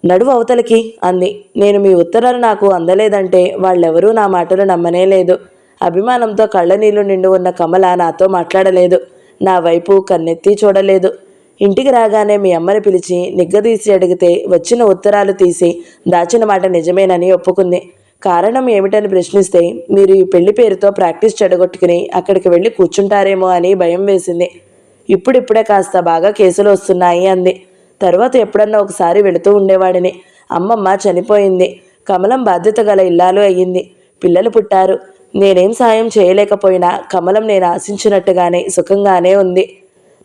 నడువు అవతలికి అంది. నేను మీ ఉత్తరాలు నాకు అందలేదంటే వాళ్ళెవరూ నా మాటలు నమ్మనే లేదు. అభిమానంతో కళ్ళనీళ్లు నిండు ఉన్న కమల నాతో మాట్లాడలేదు. నా వైపు కన్నెత్తి చూడలేదు. ఇంటికి రాగానే మీ అమ్మని పిలిచి నిగ్గదీసి అడిగితే వచ్చిన ఉత్తరాలు తీసి దాచిన మాట నిజమేనని ఒప్పుకుంది. కారణం ఏమిటని ప్రశ్నిస్తే మీరు ఈ పెళ్లి పేరుతో ప్రాక్టీస్ చెడగొట్టుకుని అక్కడికి వెళ్ళి కూర్చుంటారేమో అని భయం వేసింది. ఇప్పుడిప్పుడే కాస్త బాగా కేసులు వస్తున్నాయి అంది. తరువాత ఎప్పుడన్నా ఒకసారి వెళుతూ ఉండేవాడిని. అమ్మమ్మ చనిపోయింది. కమలం బాధ్యత గల ఇల్లాలు అయ్యింది. పిల్లలు పుట్టారు. నేనేం సాయం చేయలేకపోయినా కమలం నేను ఆశించినట్టుగానే సుఖంగానే ఉంది.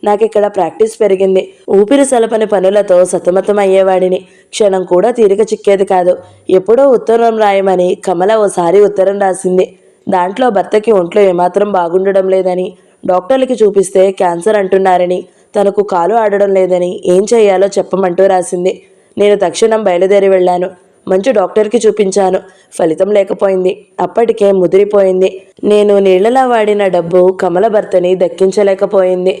నాకిక్కడ ప్రాక్టీస్ పెరిగింది. ఊపిరి సలపని పనులతో సతమతం అయ్యేవాడిని. క్షణం కూడా తీరిక చిక్కేది కాదు. ఎప్పుడో ఉత్తరం రాయమని కమల ఓసారి ఉత్తరం రాసింది. దాంట్లో భర్తకి ఒంట్లో ఏమాత్రం బాగుండడం లేదని, డాక్టర్లకి చూపిస్తే క్యాన్సర్ అంటున్నారని, తనకు కాలు ఆడడం లేదని, ఏం చేయాలో చెప్పమంటూ రాసింది. నేను తక్షణం బయలుదేరి వెళ్ళాను. మంచి డాక్టర్కి చూపించాను. ఫలితం లేకపోయింది. అప్పటికే ముదిరిపోయింది. నేను నీళ్లలా వాడిన డబ్బు కమల భర్తని దక్కించలేకపోయింది.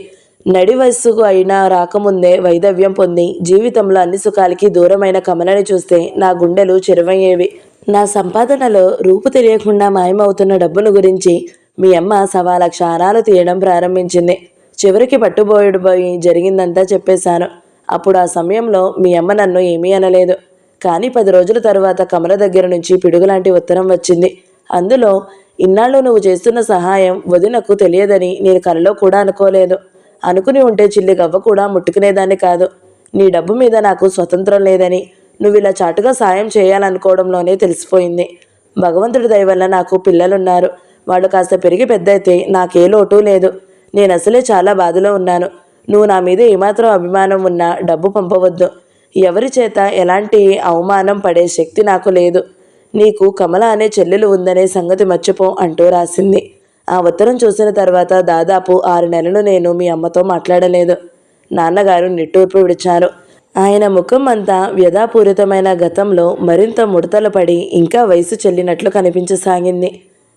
నడి వయస్సుకు అయినా రాకముందే వైదవ్యం పొంది జీవితంలో అన్ని సుఖాలకి దూరమైన కమలని చూస్తే నా గుండెలు చెరువయ్యేవి. నా సంపాదనలో రూపు తెలియకుండా మాయమవుతున్న డబ్బును గురించి మీ అమ్మ 1,00,000 ఆరాలు తీయడం ప్రారంభించింది. చివరికి పట్టుబోయి జరిగిందంతా చెప్పేశాను. అప్పుడు ఆ సమయంలో మీ అమ్మ నన్ను ఏమీ అనలేదు. కానీ 10 రోజుల తరువాత కమల దగ్గర నుంచి పిడుగులాంటి ఉత్తరం వచ్చింది. అందులో, ఇన్నాళ్ళు నువ్వు చేస్తున్న సహాయం వదినకు తెలియదని నేను కలలో కూడా అనుకోలేదు. అనుకుని ఉంటే చిల్లి గవ్వ కూడా ముట్టుకునేదాన్ని కాదు. నీ డబ్బు మీద నాకు స్వతంత్రం లేదని నువ్వు ఇలా చాటుగా సాయం చేయాలనుకోవడంలోనే తెలిసిపోయింది. భగవంతుడి దయ వల్ల నాకు పిల్లలున్నారు. వాళ్ళు కాస్త పెరిగి పెద్దయితే నాకే లోటు లేదు. నేను అసలే చాలా బాధలో ఉన్నాను. నువ్వు నా మీద ఏమాత్రం అభిమానం ఉన్నా డబ్బు పంపవద్దు. ఎవరి చేత ఎలాంటి అవమానం పడే శక్తి నాకు లేదు. నీకు కమల అనే చెల్లెలు ఉందనే సంగతి మర్చిపో అంటూ రాసింది. ఆ ఉత్తరం చూసిన తర్వాత దాదాపు 6 నెలలు నేను మీ అమ్మతో మాట్లాడలేదు. నాన్నగారు నిట్టూర్పు విడిచారు. ఆయన ముఖం అంతా వ్యధాపూరితమైన గతంలో మరింత ముడతలు పడి ఇంకా వయసు చెల్లినట్లు కనిపించసాగింది.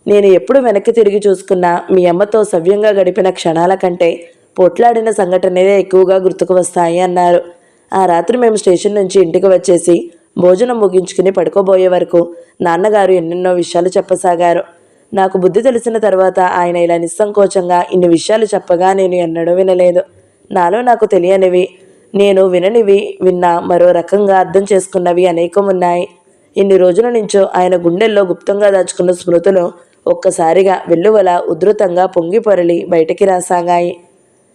నేను ఎప్పుడు వెనక్కి తిరిగి చూసుకున్నా మీ అమ్మతో సవ్యంగా గడిపిన క్షణాల కంటే పొట్లాడిన సంఘటనలే ఎక్కువగా గుర్తుకు వస్తాయి అన్నారు. ఆ రాత్రి మేము స్టేషన్ నుంచి ఇంటికి వచ్చేసి భోజనం ముగించుకుని పడుకోబోయే వరకు నాన్నగారు ఎన్నెన్నో విషయాలు చెప్పసాగారు. నాకు బుద్ధి తెలిసిన తర్వాత ఆయన ఇలా నిస్సంకోచంగా ఇన్ని విషయాలు చెప్పగా నేను ఎన్నడూ వినలేదు. నాలో నాకు తెలియనివి, నేను విననివి, విన్నా మరో రకంగా అర్థం చేసుకున్నవి అనేకం ఉన్నాయి. ఇన్ని రోజుల నుంచో ఆయన గుండెల్లో గుప్తంగా దాచుకున్న స్మృతులు ఒక్కసారిగా వెల్లువల ఉధృతంగా పొంగి పొరలి బయటికి రాసాగాయి.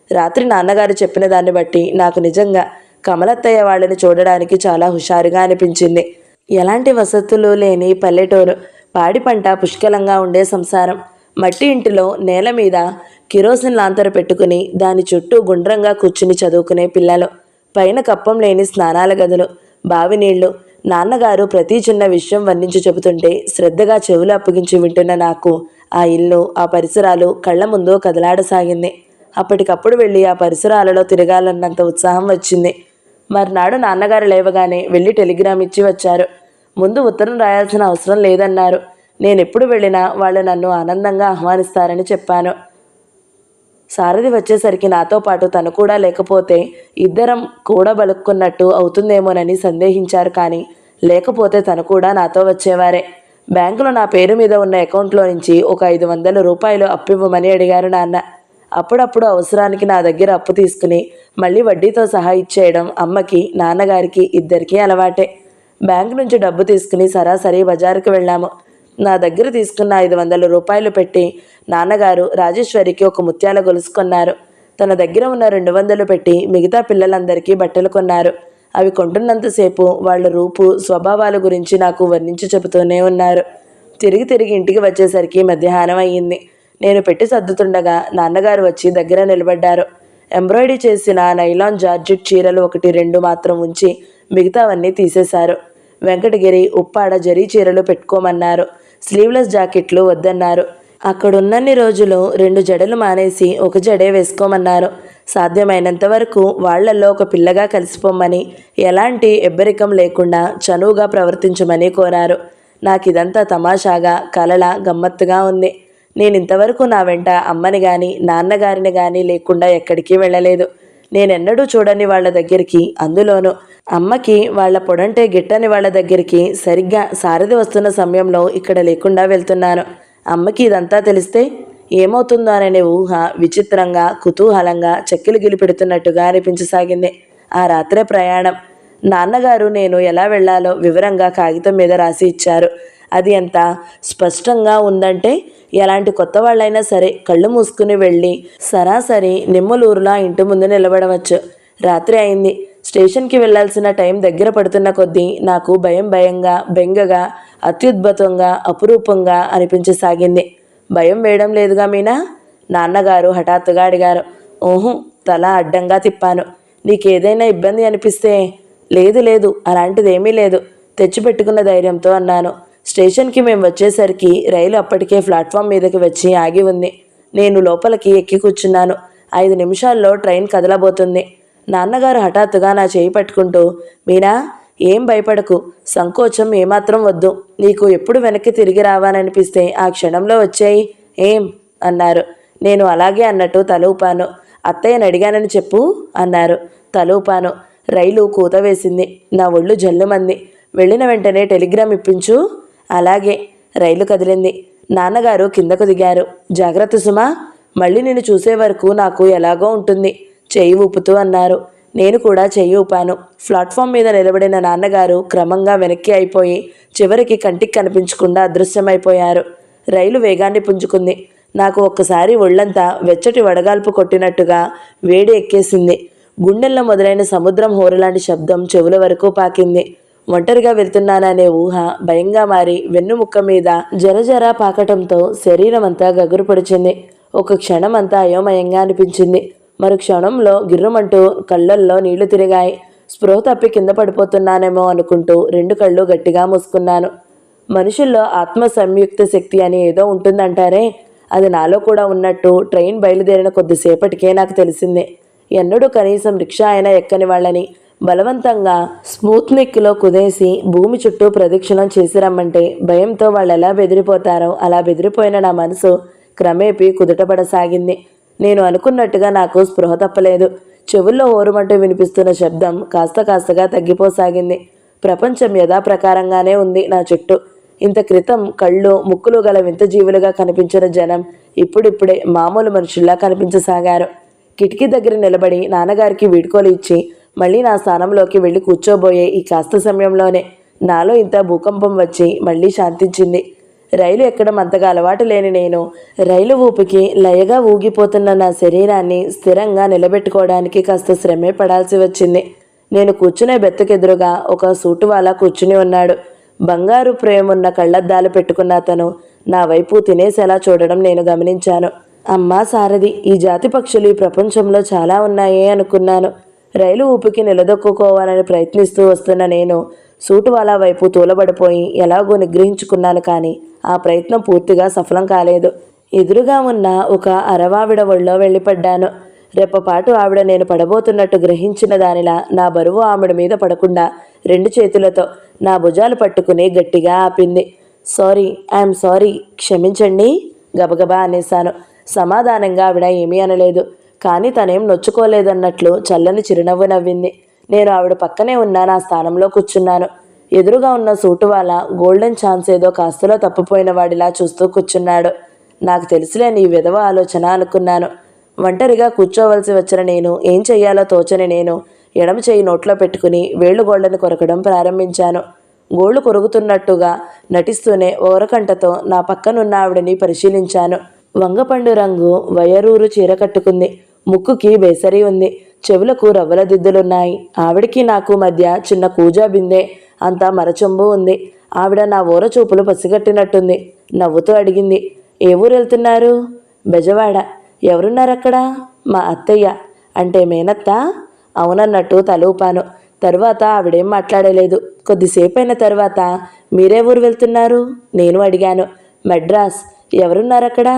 రాత్రి నాన్నగారు చెప్పిన దాన్ని బట్టి నాకు నిజంగా కమలత్తయ్య వాళ్ళని చూడడానికి చాలా హుషారుగా అనిపించింది. ఎలాంటి వసతులు లేని పల్లెటూరు, పాడి పంట పుష్కలంగా ఉండే సంసారం, మట్టి ఇంటిలో నేల మీద కిరోసిన్ లాంతరు పెట్టుకుని దాని చుట్టూ గుండ్రంగా కూర్చుని చదువుకునే పిల్లలు, పైన కప్పం లేని స్నానాల గదులు, బావి నీళ్లు. నాన్నగారు ప్రతి చిన్న విషయం వర్ణించి చెబుతుంటే శ్రద్ధగా చెవులు అప్పగించి వింటున్న నాకు ఆ ఇల్లు, ఆ పరిసరాలు కళ్ళ ముందు కదలాడసాగింది. అప్పటికప్పుడు వెళ్ళి ఆ పరిసరాలలో తిరగాలన్నంత ఉత్సాహం వచ్చింది. మర్నాడు నాన్నగారు లేవగానే వెళ్ళి టెలిగ్రామ్ ఇచ్చి వచ్చారు. ముందు ఉత్తరం రాయాల్సిన అవసరం లేదన్నారు. నేనెప్పుడు వెళ్ళినా వాళ్ళు నన్ను ఆనందంగా ఆహ్వానిస్తారని చెప్పాను. సారథి వచ్చేసరికి నాతో పాటు తను కూడా లేకపోతే ఇద్దరం కూడబలుక్కున్నట్టు అవుతుందేమోనని సందేహించారు. కానీ లేకపోతే తను కూడా నాతో వచ్చేవారే. బ్యాంకులో నా పేరు మీద ఉన్న అకౌంట్లో నుంచి ఒక 500 రూపాయలు అప్పివ్వమని అడిగారు నాన్న. అప్పుడప్పుడు అవసరానికి నా దగ్గర అప్పు తీసుకుని మళ్ళీ వడ్డీతో సహా ఇచ్చేయడం అమ్మకి, నాన్నగారికి ఇద్దరికీ అలవాటే. బ్యాంకు నుంచి డబ్బు తీసుకుని సరాసరి బజారుకు వెళ్ళాము. నా దగ్గర తీసుకున్న 500 రూపాయలు పెట్టి నాన్నగారు రాజేశ్వరికి ఒక ముత్యాల గొలుసు కొన్నారు. తన దగ్గర ఉన్న 200 పెట్టి మిగతా పిల్లలందరికీ బట్టలు కొన్నారు. అవి కొంటున్నంతసేపు వాళ్ళ రూపు, స్వభావాల గురించి నాకు వర్ణించి చెబుతూనే ఉన్నారు. తిరిగి ఇంటికి వచ్చేసరికి మధ్యాహ్నం అయ్యింది. నేను పెట్టి సర్దుతుండగా నాన్నగారు వచ్చి దగ్గర నిలబడ్డారు. ఎంబ్రాయిడరీ చేసిన నైలాన్ జార్జెట్ చీరలు 1-2 మాత్రం ఉంచి మిగతావన్నీ తీసేశారు. వెంకటగిరి, ఉప్పాడ జరీ చీరలు పెట్టుకోమన్నారు. స్లీవ్లెస్ జాకెట్లు వద్దన్నారు. అక్కడున్నన్ని రోజులు 2 జడలు మానేసి ఒక జడే వేసుకోమన్నారు. సాధ్యమైనంత వరకు వాళ్లల్లో ఒక పిల్లగా కలిసిపోమ్మని, ఎలాంటి ఎబ్బరికం లేకుండా చనువుగా ప్రవర్తించమని కోరారు. నాకిదంతా తమాషాగా, కలలా, గమ్మత్తుగా ఉంది. నేనింతవరకు నా వెంట అమ్మని కానీ నాన్నగారిని కానీ లేకుండా ఎక్కడికి వెళ్ళలేదు. నేనెన్నడూ చూడని వాళ్ళ దగ్గరికి, అందులోనూ అమ్మకి వాళ్ళ పొడంటే గిట్టని వాళ్ళ దగ్గరికి సరిగ్గా సారథి వస్తున్న సమయంలో ఇక్కడ లేకుండా వెళ్తున్నాను. అమ్మకి ఇదంతా తెలిస్తే ఏమవుతుందోననే ఊహ విచిత్రంగా, కుతూహలంగా చెక్కిలి గిలిపెడుతున్నట్టుగా అనిపించసాగింది. ఆ రాత్రే ప్రయాణం. నాన్నగారు నేను ఎలా వెళ్లాలో వివరంగా కాగితం మీద రాసి ఇచ్చారు. అది ఎంత స్పష్టంగా ఉందంటే ఎలాంటి కొత్త వాళ్ళైనా సరే కళ్ళు మూసుకుని వెళ్ళి సరాసరి నిమ్మలూరులా ఇంటి ముందు నిలబడవచ్చు. రాత్రి అయింది. స్టేషన్కి వెళ్లాల్సిన టైం దగ్గర పడుతున్న కొద్దీ నాకు భయంగా, బెంగగా, అత్యుద్భుతంగా, అపురూపంగా అనిపించసాగింది. భయం వేయడం లేదుగా మీనా? నాన్నగారు హఠాత్తుగా అడిగారు. ఓహు, తల అడ్డంగా తిప్పాను. నీకేదైనా ఇబ్బంది అనిపిస్తే? లేదు, అలాంటిదేమీ లేదు, తెచ్చిపెట్టుకున్న ధైర్యంతో అన్నాను. స్టేషన్కి మేము వచ్చేసరికి రైలు అప్పటికే ప్లాట్ఫామ్ మీదకి వచ్చి ఆగి ఉంది. నేను లోపలికి ఎక్కి కూర్చున్నాను. 5 నిమిషాల్లో ట్రైన్ కదలబోతుంది. నాన్నగారు హఠాత్తుగా నా చేయి పట్టుకుంటూ, మీనా, ఏం భయపడకు, సంకోచం ఏమాత్రం వద్దు. నీకు ఎప్పుడు వెనక్కి తిరిగి రావాలనిపిస్తే ఆ క్షణంలో వచ్చేయి ఏం అన్నారు. నేను అలాగే అన్నట్టు తల ఊపాను. అత్తయ్యని అడిగానని చెప్పు అన్నారు. తల ఊపాను. రైలు కూత వేసింది. నా ఒళ్ళు జల్లుమంది. వెళ్ళిన వెంటనే టెలిగ్రామ్ ఇప్పించు. అలాగే. రైలు కదిలింది. నాన్నగారు కిందకు దిగారు. జాగ్రత్త సుమా, మళ్ళీ నిన్ను చూసే వరకు నాకు ఎలాగో ఉంటుంది, చెయ్యి ఊపుతూ అన్నారు. నేను కూడా చెయ్యి ఊపాను. ప్లాట్ఫామ్ మీద నిలబడిన నాన్నగారు క్రమంగా వెనక్కి అయిపోయి చివరికి కంటికి కనిపించకుండా అదృశ్యమైపోయారు. రైలు వేగాన్ని పుంజుకుంది. నాకు ఒక్కసారి ఒళ్ళంతా వెచ్చటి వడగాల్పు కొట్టినట్టుగా వేడి ఎక్కేసింది. గుండెల్లో మొదలైన సముద్రం హోరులాంటి శబ్దం చెవుల వరకు పాకింది. ఒంటరిగా వెళ్తున్నాననే ఊహ భయంగా మారి వెన్నుముక్క మీద జరజర పాకటంతో శరీరం అంతా గగురు పొడిచింది. ఒక క్షణం అంతా అయోమయంగా అనిపించింది. మరు క్షణంలో గిర్రుమంటూ కళ్ళల్లో నీళ్లు తిరిగాయి. స్పృహ తప్పి కింద పడిపోతున్నానేమో అనుకుంటూ 2 కళ్ళు గట్టిగా మూసుకున్నాను. మనుషుల్లో ఆత్మ సంయుక్త శక్తి అని ఏదో ఉంటుందంటారే, అది నాలో కూడా ఉన్నట్టు ట్రైన్ బయలుదేరిన కొద్దిసేపటికే నాకు తెలిసింది. ఎన్నడూ కనీసం రిక్షా అయినా ఎక్కని వాళ్ళని, బలవంతంగా స్మూత్నిక్లో కుదేసి భూమి చుట్టూ ప్రదక్షిణం చేసి రమ్మంటే భయంతో వాళ్ళు ఎలా బెదిరిపోతారో అలా బెదిరిపోయిన నా మనసు క్రమేపీ కుదుటపడసాగింది. నేను అనుకున్నట్టుగా నాకు స్పృహ తప్పలేదు. చెవుల్లో ఓరుమంటూ వినిపిస్తున్న శబ్దం కాస్త కాస్తగా తగ్గిపోసాగింది. ప్రపంచం యథాప్రకారంగానే ఉంది నా చుట్టూ. ఇంత క్రితం కళ్ళు ముక్కులు గల వింత జీవులుగా కనిపించిన జనం ఇప్పుడిప్పుడే మామూలు మనుషుల్లా కనిపించసాగారు. కిటికీ దగ్గర నిలబడి నాన్నగారికి వీడ్కోలు ఇచ్చి మళ్ళీ నా స్థానంలోకి వెళ్ళి కూర్చోబోయే ఈ కాస్త సమయంలోనే నాలో ఇంత భూకంపం వచ్చి మళ్ళీ శాంతించింది. రైలు ఎక్కడం అంతగా అలవాటు లేని నేను రైలు ఊపికి లయగా ఊగిపోతున్న నా శరీరాన్ని స్థిరంగా నిలబెట్టుకోవడానికి కాస్త శ్రమే పడాల్సి వచ్చింది. నేను కూర్చునే బెత్తకెదురుగా ఒక సూటువాలా కూర్చుని ఉన్నాడు. బంగారు ప్రేమున్న కళ్ళద్దాలు పెట్టుకున్న అతను నా వైపు తినేసేలా చూడడం నేను గమనించాను. అమ్మా సారథి, ఈ జాతి పక్షులు ఈ ప్రపంచంలో చాలా ఉన్నాయే అనుకున్నాను. రైలు ఊపికి నిలదొక్కుకోవాలని ప్రయత్నిస్తూ వస్తున్న నేను సూటువాలా వైపు తూలబడిపోయి ఎలాగో నిగ్రహించుకున్నాను. కానీ ఆ ప్రయత్నం పూర్తిగా సఫలం కాలేదు. ఎదురుగా ఉన్న ఒక అరవావిడ ఒళ్ళో వెళ్ళిపడ్డాను. రెప్పపాటు ఆవిడ నేను పడబోతున్నట్టు గ్రహించిన దానిలా నా బరువు ఆవిడ మీద పడకుండా 2 చేతులతో నా భుజాలు పట్టుకుని గట్టిగా ఆపింది. సారీ, ఐఎమ్ సారీ, క్షమించండి గబగబా అనేశాను. సమాధానంగా ఆవిడ ఏమీ అనలేదు. కానీ తనేం నొచ్చుకోలేదన్నట్లు చల్లని చిరునవ్వు నవ్వింది. నేను ఆవిడ పక్కనే ఉన్న నా స్థానంలో కూర్చున్నాను. ఎదురుగా ఉన్న సూటువాల గోల్డెన్ ఛాన్స్ ఏదో కాస్తలో తప్పిపోయిన వాడిలా చూస్తూ కూర్చున్నాడు. నాకు తెలుసులే నీ విధవ ఆలోచన అనుకున్నాను. ఒంటరిగా కూర్చోవలసి వచ్చిన నేను ఏం చెయ్యాలో తోచని నేను ఎడమ చేయి నోట్లో పెట్టుకుని వేళ్లు గోళ్లను కొరకడం ప్రారంభించాను. గోళ్లు కొరుకుతున్నట్టుగా నటిస్తూనే ఓరకంటతో నా పక్కనున్న ఆవిడని పరిశీలించాను. వంగపండు రంగు వయరూరు చీర కట్టుకుంది. ముక్కుకి బేసరి ఉంది. చెవులకు రవ్వల దిద్దులున్నాయి. ఆవిడికి నాకు మధ్య చిన్న కూజా బిందె అంతా మరచొంబు ఉంది. ఆవిడ నా ఊర చూపులు పసిగట్టినట్టుంది. నవ్వుతూ అడిగింది, ఏ ఊరు వెళ్తున్నారు? బెజవాడ. ఎవరున్నారక్కడ? మా అత్తయ్య అంటే మేనత్త. అవునన్నట్టు తలూపాను. తరువాత ఆవిడేం మాట్లాడలేదు. కొద్దిసేపైన తర్వాత మీరే ఊరు వెళ్తున్నారు? నేను అడిగాను. మెడ్రాస్. ఎవరున్నారక్కడ?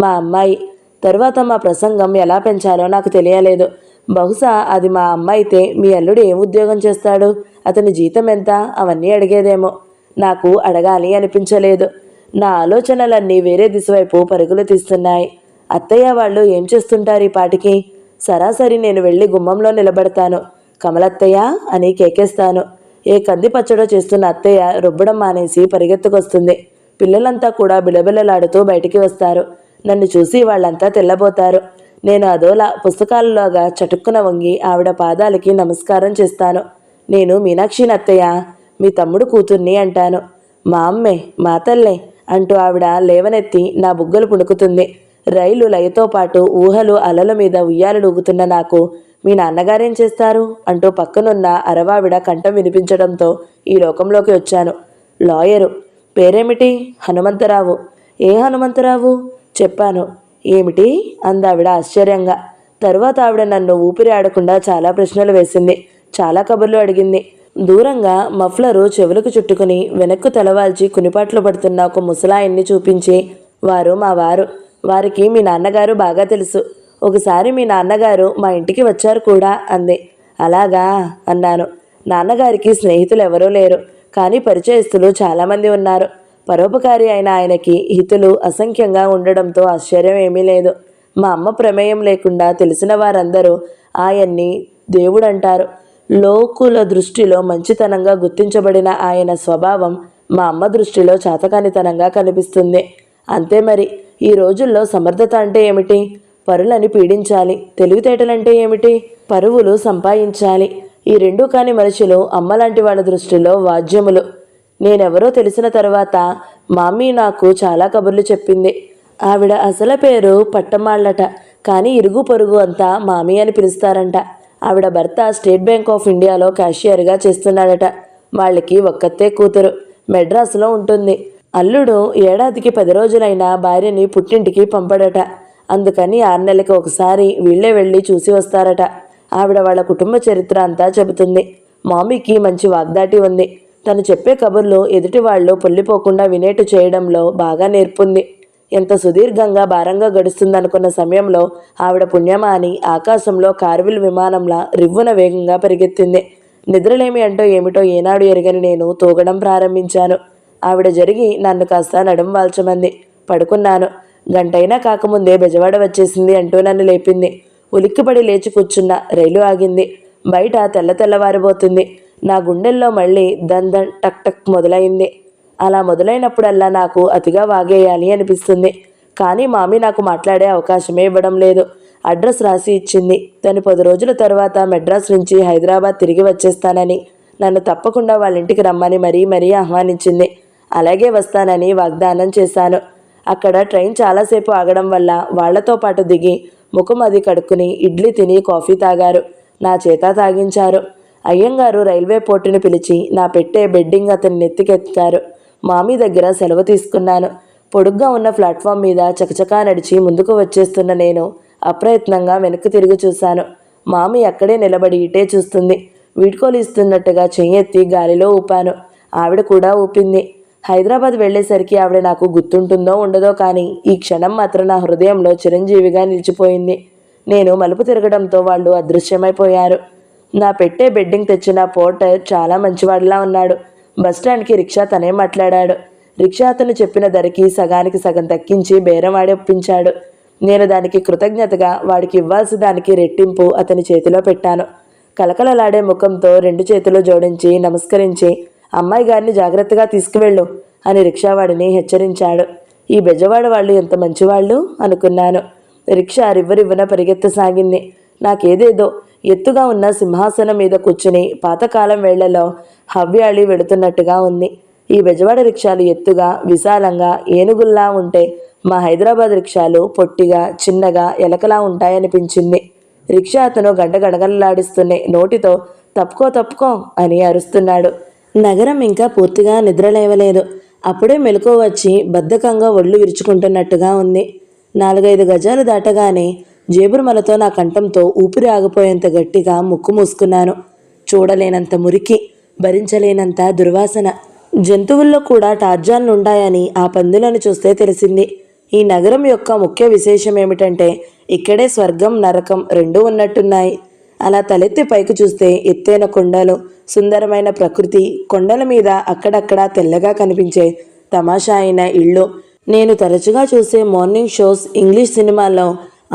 మా అమ్మాయి. తరువాత మా ప్రసంగం ఎలా పెంచాలో నాకు తెలియలేదు. బహుశా అది మా అమ్మ అయితే మీ అల్లుడు ఏం ఉద్యోగం చేస్తాడు, అతని జీతం ఎంత, అవన్నీ అడిగేదేమో. నాకు అడగాలి అనిపించలేదు. నా ఆలోచనలన్నీ వేరే దిశ వైపు పరుగులు తీస్తున్నాయి. అత్తయ్య వాళ్ళు ఏం చేస్తుంటారు ఈ పాటికి? సరాసరి నేను వెళ్ళి గుమ్మంలో నిలబడతాను. కమలత్తయ్య అని కేకేస్తాను. ఏ కంది పచ్చడో చేస్తున్న అత్తయ్య రుబ్బడం మానేసి పరిగెత్తుకొస్తుంది. పిల్లలంతా కూడా బిలబిలలాడుతూ బయటికి వస్తారు. నన్ను చూసి వాళ్ళంతా తెల్లబోతారు. నేను అదోలా పుస్తకాలలోగా చటుక్కున వంగి ఆవిడ పాదాలకి నమస్కారం చేస్తాను. నేను మీనాక్షిని అత్తయ్య, మీ తమ్ముడు కూతుర్ని అంటాను. మా అమ్మే, మా తల్లే అంటూ ఆవిడ లేవనెత్తి నా బుగ్గలు పుణుకుతుంది. రైలు లయతో పాటు ఊహలు అలల మీద ఉయ్యాలూగుతున్న నాకు మీ నాన్నగారేం చేస్తారు అంటూ పక్కనున్న అరవావిడ కంఠం వినిపించడంతో ఈ లోకంలోకి వచ్చాను. లాయరు. పేరేమిటి? హనుమంతరావు. ఏ హనుమంతరావు? చెప్పాను. ఏమిటి అందావిడ ఆశ్చర్యంగా. తరువాత ఆవిడ నన్ను ఊపిరి ఆడకుండా చాలా ప్రశ్నలు వేసింది. చాలా కబుర్లు అడిగింది. దూరంగా మఫ్లరు చెవులకు చుట్టుకుని వెనక్కు తలవాల్చి కునిపాట్లు పడుతున్న ఒక ముసలాయన్ని చూపించి, వారు మా వారు. వారికి మీ నాన్నగారు బాగా తెలుసు. ఒకసారి మీ నాన్నగారు మా ఇంటికి వచ్చారు కూడా అంది. అలాగా అన్నాను. నాన్నగారికి స్నేహితులు ఎవరూ లేరు, కానీ పరిచయస్తులు చాలామంది ఉన్నారు. పరోపకారి అయిన ఆయనకి హితులు అసంఖ్యంగా ఉండడంతో ఆశ్చర్యం ఏమీ లేదు. మా అమ్మ ప్రమేయం లేకుండా తెలిసిన వారందరూ ఆయన్ని దేవుడంటారు. లోకుల దృష్టిలో మంచితనంగా గుర్తించబడిన ఆయన స్వభావం మా అమ్మ దృష్టిలో చాతకానితనంగా కనిపిస్తుంది. అంతే మరి. ఈ రోజుల్లో సమర్థత అంటే ఏమిటి? పరులని పీడించాలి. తెలివితేటలంటే ఏమిటి? పరువులు సంపాదించాలి. ఈ రెండూ కాని మనుషులు అమ్మలాంటి వాళ్ళ దృష్టిలో వాద్యములు. నేనెవరో తెలిసిన తర్వాత మామీ నాకు చాలా కబుర్లు చెప్పింది. ఆవిడ అసలు పేరు పట్టమాళ్ళట, కానీ ఇరుగు పొరుగు అంతా మామీ అని పిలుస్తారంట. ఆవిడ భర్త స్టేట్ బ్యాంక్ ఆఫ్ ఇండియాలో క్యాషియర్గా చేస్తున్నాడట. వాళ్ళకి ఒక్కతే కూతురు, మెడ్రాస్లో ఉంటుంది. అల్లుడు ఏడాదికి 10 రోజులైనా భార్యని పుట్టింటికి పంపడట. అందుకని 6 నెలలకు ఒకసారి వీళ్లే వెళ్ళి చూసి వస్తారట. ఆవిడ వాళ్ళ కుటుంబ చరిత్ర అంతా చెబుతుంది. మామీకి మంచి వాగ్దాటి ఉంది. తను చెప్పే కబుర్లు ఎదుటి వాళ్ళు పొల్లిపోకుండా వినేటు చేయడంలో బాగా నేర్పుంది. ఎంత సుదీర్ఘంగా భారంగా గడుస్తుందనుకున్న సమయంలో ఆవిడ పుణ్యమా అని ఆకాశంలో కార్విల్ విమానంలా రివ్వున వేగంగా పరిగెత్తింది. నిద్రలేమి అంటో ఏమిటో ఏనాడు ఎరగని నేను తూగడం ప్రారంభించాను. ఆవిడ జరిగి నన్ను కాస్త నడుం వాల్చమంది. పడుకున్నాను. గంటైనా కాకముందే బెజవాడ వచ్చేసింది అంటూ నన్ను లేపింది. ఉలిక్కిపడి లేచి కూర్చున్న. రైలు ఆగింది. బయట తెల్లవారిపోతుంది. నా గుండెల్లో మళ్ళీ దన్ దన్ టక్ టక్ మొదలైంది. అలా మొదలైనప్పుడల్లా నాకు అతిగా వాగేయాలి అనిపిస్తుంది. కానీ మామి నాకు మాట్లాడే అవకాశమే ఇవ్వడం లేదు. అడ్రస్ రాసి ఇచ్చింది. తను 10 రోజుల తర్వాత మెడ్రాస్ నుంచి హైదరాబాద్ తిరిగి వచ్చేస్తానని, నన్ను తప్పకుండా వాళ్ళ ఇంటికి రమ్మని మరీ ఆహ్వానించింది. అలాగే వస్తానని వాగ్దానం చేశాను. అక్కడ ట్రైన్ చాలాసేపు ఆగడం వల్ల వాళ్లతో పాటు దిగి ముఖం అది కడుక్కుని ఇడ్లీ తిని కాఫీ తాగారు. నా చేత తాగించారు. అయ్యంగారు రైల్వే పోర్టుని పిలిచి నా పెట్టే బెడ్డింగ్ అతని నెత్తికెత్తారు. మామీ దగ్గర సెలవు తీసుకున్నాను. పొడుగ్గా ఉన్న ప్లాట్ఫామ్ మీద చకచకా నడిచి ముందుకు వచ్చేస్తున్న నేను అప్రయత్నంగా వెనక్కి తిరిగి చూశాను. మామీ అక్కడే నిలబడి ఇటే చూస్తుంది. వీడ్కోలు ఇస్తున్నట్టుగా చెయ్యెత్తి గాలిలో ఊపాను. ఆవిడ కూడా ఊపింది. హైదరాబాద్ వెళ్లేసరికి ఆవిడ నాకు గుర్తుంటుందో ఉండదో కానీ ఈ క్షణం మాత్రం నా హృదయంలో చిరంజీవిగా నిలిచిపోయింది. నేను మలుపు తిరగడంతో వాళ్ళు అదృశ్యమైపోయారు. నా పెట్టే బెడ్డింగ్ తెచ్చిన పోర్టర్ చాలా మంచివాడిలా ఉన్నాడు. బస్టాండ్కి రిక్షా తనే మాట్లాడాడు. రిక్షా అతను చెప్పిన ధరకి సగానికి సగం తగ్గించి బేరమాడి ఒప్పించాడు. నేను దానికి కృతజ్ఞతగా వాడికి ఇవ్వాల్సి దానికి రెట్టింపు అతని చేతిలో పెట్టాను. కలకలలాడే ముఖంతో 2 చేతులు జోడించి నమస్కరించి, అమ్మాయి గారిని జాగ్రత్తగా తీసుకువెళ్ళు అని రిక్షావాడిని హెచ్చరించాడు. ఈ బెజవాడ వాళ్ళు ఎంత మంచివాళ్ళు అనుకున్నాను. రిక్షా రివ్వరివ్వన పరిగెత్తసాగింది. నాకేదేదో ఎత్తుగా ఉన్న సింహాసనం మీద కూర్చుని పాతకాలం వేళ్లలో హవ్యాళి వెళుతున్నట్టుగా ఉంది. ఈ బెజవాడ రిక్షాలు ఎత్తుగా విశాలంగా ఏనుగుల్లా ఉంటే మా హైదరాబాద్ రిక్షాలు పొట్టిగా చిన్నగా ఎలకలా ఉంటాయనిపించింది. రిక్షా అతను గడగడలాడిస్తూనే నోటితో తప్పుకో అని అరుస్తున్నాడు. నగరం ఇంకా పూర్తిగా నిద్రలేవలేదు. అప్పుడే మెలకువ వచ్చి బద్ధకంగా ఒళ్ళు విరుచుకుంటున్నట్టుగా ఉంది. 4-5 గజాలు దాటగానే జేబురుమలతో నా కంఠంతో ఊపిరి ఆగిపోయేంత గట్టిగా ముక్కు మూసుకున్నాను. చూడలేనంత మురికి, భరించలేనంత దుర్వాసన. జంతువుల్లో కూడా టార్జాన్లుంటాయని ఆ పందులను చూస్తే తెలిసింది. ఈ నగరం యొక్క ముఖ్య విశేషం ఏమిటంటే ఇక్కడే స్వర్గం నరకం రెండూ ఉన్నట్టున్నాయి. అలా తలెత్తి పైకి చూస్తే ఎత్తైన కొండలు, సుందరమైన ప్రకృతి, కొండల మీద అక్కడక్కడా తెల్లగా కనిపించే తమాషా అయిన ఇళ్ళు. నేను తరచుగా చూసే మార్నింగ్ షోస్ ఇంగ్లీష్ సినిమాల్లో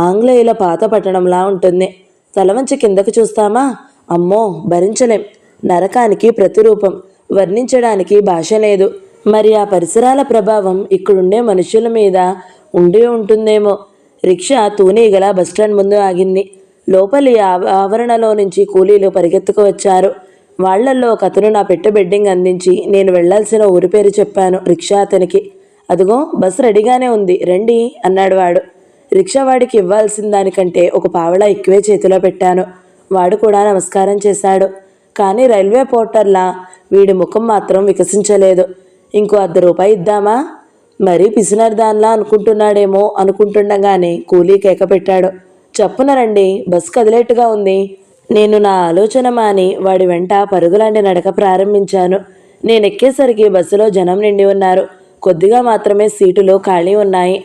ఆంగ్లేయుల పాత పట్టణంలా ఉంటుంది. తలవంచి కిందకు చూస్తామా, అమ్మో భరించలేం. నరకానికి ప్రతిరూపం. వర్ణించడానికి భాష లేదు. మరి ఆ పరిసరాల ప్రభావం ఇక్కడుండే మనుషుల మీద ఉండి ఉంటుందేమో. రిక్షా తూనీగల బస్టాండ్ ముందు ఆగింది. లోపలి ఆవరణలో నుంచి కూలీలు పరిగెత్తుకు వచ్చారు. వాళ్లల్లో ఒక అతను నా పెట్టె బెడ్డింగ్ అందించి నేను వెళ్లాల్సిన ఊరి పేరు చెప్పాను రిక్షా అతనికి. అదిగో బస్సు రెడీగానే ఉంది రండి అన్నాడు వాడు. రిక్షావాడికి ఇవ్వాల్సిన దానికంటే ఒక పావలా ఎక్కువే చేతిలో పెట్టాను. వాడు కూడా నమస్కారం చేశాడు. కానీ రైల్వే పోర్టర్లా వీడి ముఖం మాత్రం వికసించలేదు. ఇంకో ₹1 ఇద్దామా? మరీ పిసినర్దాన్లా అనుకుంటున్నాడేమో అనుకుంటుండగానే కూలీ కేక పెట్టాడు. చప్పున రండి, బస్సు కదిలేట్టుగా ఉంది. నేను నా ఆలోచన మాని వాడి వెంట పరుగులాంటి నడక ప్రారంభించాను. నేనెక్కేసరికి బస్సులో జనం నిండి ఉన్నారు. కొద్దిగా మాత్రమే సీటులు ఖాళీ ఉన్నాయి.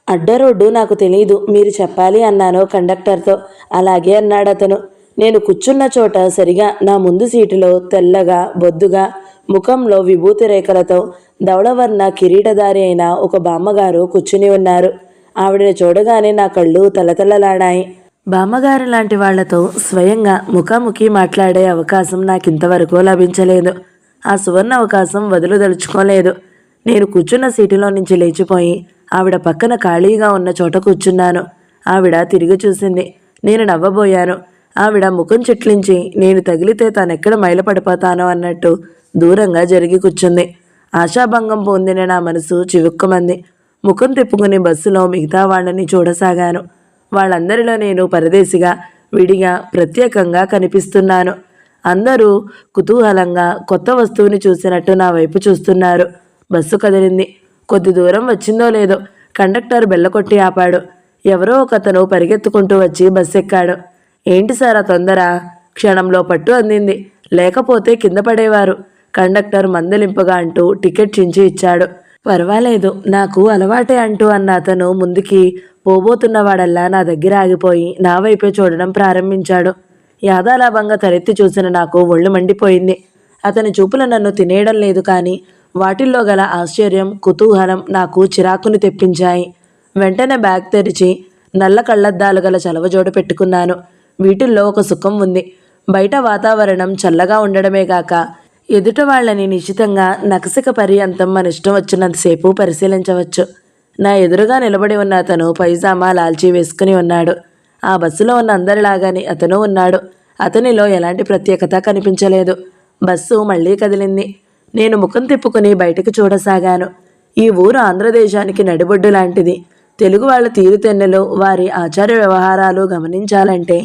అడ్డరోడ్డు నాకు తెలీదు, మీరు చెప్పాలి అన్నాను కండక్టర్తో. అలాగే అన్నాడతను. నేను కూర్చున్న చోట సరిగా నా ముందు సీటులో తెల్లగా బొద్దుగా ముఖంలో విభూతి రేఖలతో ధవళవర్ణ కిరీటధారి అయిన ఒక బామ్మగారు కూర్చుని ఉన్నారు. ఆవిడని చూడగానే నా కళ్ళు తలతలలాడాయి. బామ్మగారు లాంటి వాళ్లతో స్వయంగా ముఖాముఖి మాట్లాడే అవకాశం నాకింతవరకు లభించలేదు. ఆ సువర్ణ అవకాశం వదులుదలుచుకోలేదు. నేను కూర్చున్న సీటులో నుంచి లేచిపోయి ఆవిడ పక్కన ఖాళీగా ఉన్న చోట కూర్చున్నాను. ఆవిడ తిరిగి చూసింది. నేను నవ్వబోయాను. ఆవిడ ముఖం చిట్లించి నేను తగిలితే తానెక్కడ మైలపడిపోతానో అన్నట్టు దూరంగా జరిగి కూర్చుంది. ఆశాభంగం పొందిన నా మనసు చివుక్కుమంది. ముఖం తిప్పుకుని బస్సులో మిగతా వాళ్ళని చూడసాగాను. వాళ్ళందరిలో నేను పరదేశిగా, విడిగా, ప్రత్యేకంగా కనిపిస్తున్నాను. అందరూ కుతూహలంగా కొత్త వస్తువుని చూసినట్టు నా వైపు చూస్తున్నారు. బస్సు కదిలింది. కొద్ది దూరం వచ్చిందో లేదో కండక్టర్ బెల్లకొట్టి ఆపాడు. ఎవరో ఒకతను పరిగెత్తుకుంటూ వచ్చి బస్సు ఎక్కాడు. ఏంటి సార్ ఆ తొందర? క్షణంలో పట్టు అందింది. లేకపోతే కింద పడేవారు. కండక్టర్ మందలింపుగా అంటూ టికెట్ చించి ఇచ్చాడు. పర్వాలేదు, నాకు అలవాటే అంటూ అన్న అతను ముందుకి పోబోతున్నవాడల్లా నా దగ్గర ఆగిపోయి నా వైపే చూడడం ప్రారంభించాడు. యాదాలాభంగా తలెత్తి చూసిన నాకు ఒళ్ళు మండిపోయింది. అతని చూపులు నన్ను తినేయడం లేదు, కానీ వాటిల్లో గల ఆశ్చర్యం, కుతూహలం నాకు చిరాకుని తెప్పించాయి. వెంటనే బ్యాగ్ తెరిచి నల్ల కళ్ళద్దాలు గల చలవజోడు పెట్టుకున్నాను. వీటిల్లో ఒక సుఖం ఉంది. బయట వాతావరణం చల్లగా ఉండడమే గాక ఎదుట వాళ్ళని నిశ్చితంగా నకసిక పర్యంతం మన ఇష్టం వచ్చినంతసేపు పరిశీలించవచ్చు. నా ఎదురుగా నిలబడి ఉన్న అతను పైజామా లాల్చీ వేసుకుని ఉన్నాడు. ఆ బస్సులో ఉన్న అందరిలాగానే అతను ఉన్నాడు. అతనిలో ఎలాంటి ప్రత్యేకత కనిపించలేదు. బస్సు మళ్ళీ కదిలింది. నేను ముఖం తిప్పుకుని బయటకు చూడసాగాను. ఈ ఊరు ఆంధ్రదేశానికి నడిబొడ్డు లాంటిది. తెలుగు వాళ్ళ తీరుతెన్నులు, వారి ఆచార వ్యవహారాలు గమనించాలంటే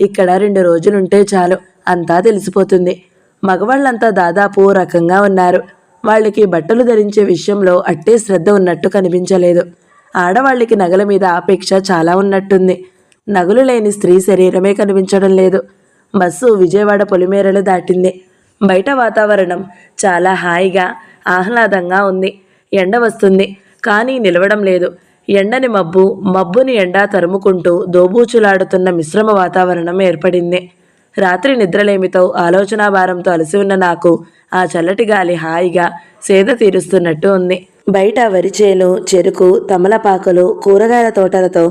ఇక్కడ 2 రోజులుంటే చాలు, అంతా తెలిసిపోతుంది. మగవాళ్ళంతా దాదాపు రకంగా ఉన్నారు. వాళ్ళకి బట్టలు ధరించే విషయంలో అట్టే శ్రద్ధ ఉన్నట్టు కనిపించలేదు. ఆడవాళ్ళకి నగల మీద ఆపేక్ష చాలా ఉన్నట్టుంది. నగలు లేని స్త్రీ శరీరమే కనిపించడం లేదు. బస్సు విజయవాడ పొలిమేరలు దాటింది. బయట వాతావరణం చాలా హాయిగా ఆహ్లాదంగా ఉంది. ఎండ వస్తుంది, కానీ నిలవడం లేదు. ఎండని మబ్బు, మబ్బుని ఎండ తరుముకుంటూ దోబూచులాడుతున్న మిశ్రమ వాతావరణం ఏర్పడింది. రాత్రి నిద్రలేమితో ఆలోచనా భారంతో అలసి ఉన్న నాకు ఆ చల్లటి గాలి హాయిగా సేద తీరుస్తున్నట్టు ఉంది. బయట వరిచేలు, చెరుకు, తమలపాకులు, కూరగాయల తోటలతో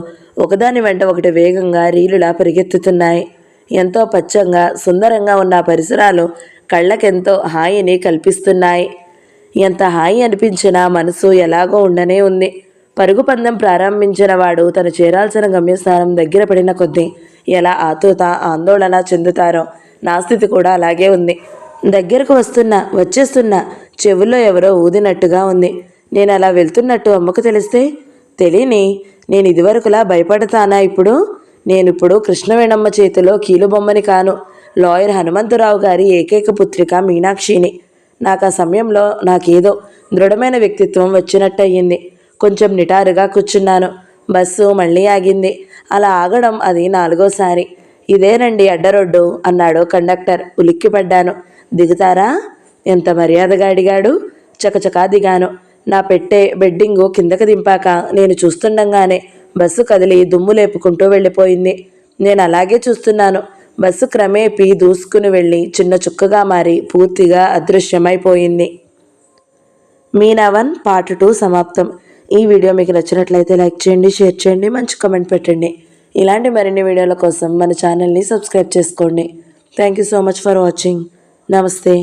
ఒకదాని వెంట ఒకటి వేగంగా రీలులా పరిగెత్తుతున్నాయి. ఎంతో పచ్చంగా సుందరంగా ఉన్న పరిసరాలు కళ్ళకెంతో హాయిని కల్పిస్తున్నాయి. ఎంత హాయి అనిపించినా మనసు ఎలాగో ఉండనే ఉంది. పరుగు పందెం ప్రారంభించిన వాడు తను చేరాల్సిన గమ్యస్థానం దగ్గర పడిన కొద్దీ ఎలా ఆతృత, ఆందోళన చెందుతారో నా స్థితి కూడా అలాగే ఉంది. దగ్గరకు వచ్చేస్తున్నా చెవుల్లో ఎవరో ఊదినట్టుగా ఉంది. నేను అలా వెళ్తున్నట్టు అమ్మకు తెలిస్తే? తెలియని నేను ఇదివరకులా భయపడతానా ఇప్పుడు? నేనిప్పుడు కృష్ణవేణమ్మ చేతిలో కీలుబొమ్మని కాను. లాయర్ హనుమంతరావు గారి ఏకైక పుత్రిక మీనాక్షిని. నాకు ఆ సమయంలో నాకేదో దృఢమైన వ్యక్తిత్వం వచ్చినట్టయింది. కొంచెం నిటారుగా కూర్చున్నాను. బస్సు మళ్ళీ ఆగింది. అలా ఆగడం అది 4వసారి. ఇదేనండి అడ్డరోడ్డు అన్నాడు కండక్టర్. ఉలిక్కిపడ్డాను. దిగుతారా? ఎంత మర్యాదగా అడిగాడు. చకచకా దిగాను. నా బెడ్డింగు కిందకి దింపాక నేను చూస్తుండగానే బస్సు కదిలి దుమ్ము లేపుకుంటూ వెళ్ళిపోయింది. నేను అలాగే చూస్తున్నాను. బస్సు క్రమేపీ దూసుకుని వెళ్ళి చిన్న చుక్కగా మారి పూర్తిగా అదృశ్యమైపోయింది. మీనా 1 పార్ట్ 2 సమాప్తం. ఈ వీడియో మీకు నచ్చినట్లయితే లైక్ చేయండి, షేర్ చేయండి, మంచి కామెంట్ పెట్టండి. ఇలాంటి మరిన్ని వీడియోల కోసం మన ఛానల్ని సబ్స్క్రైబ్ చేసుకోండి. Thank you so much for watching. నమస్తే.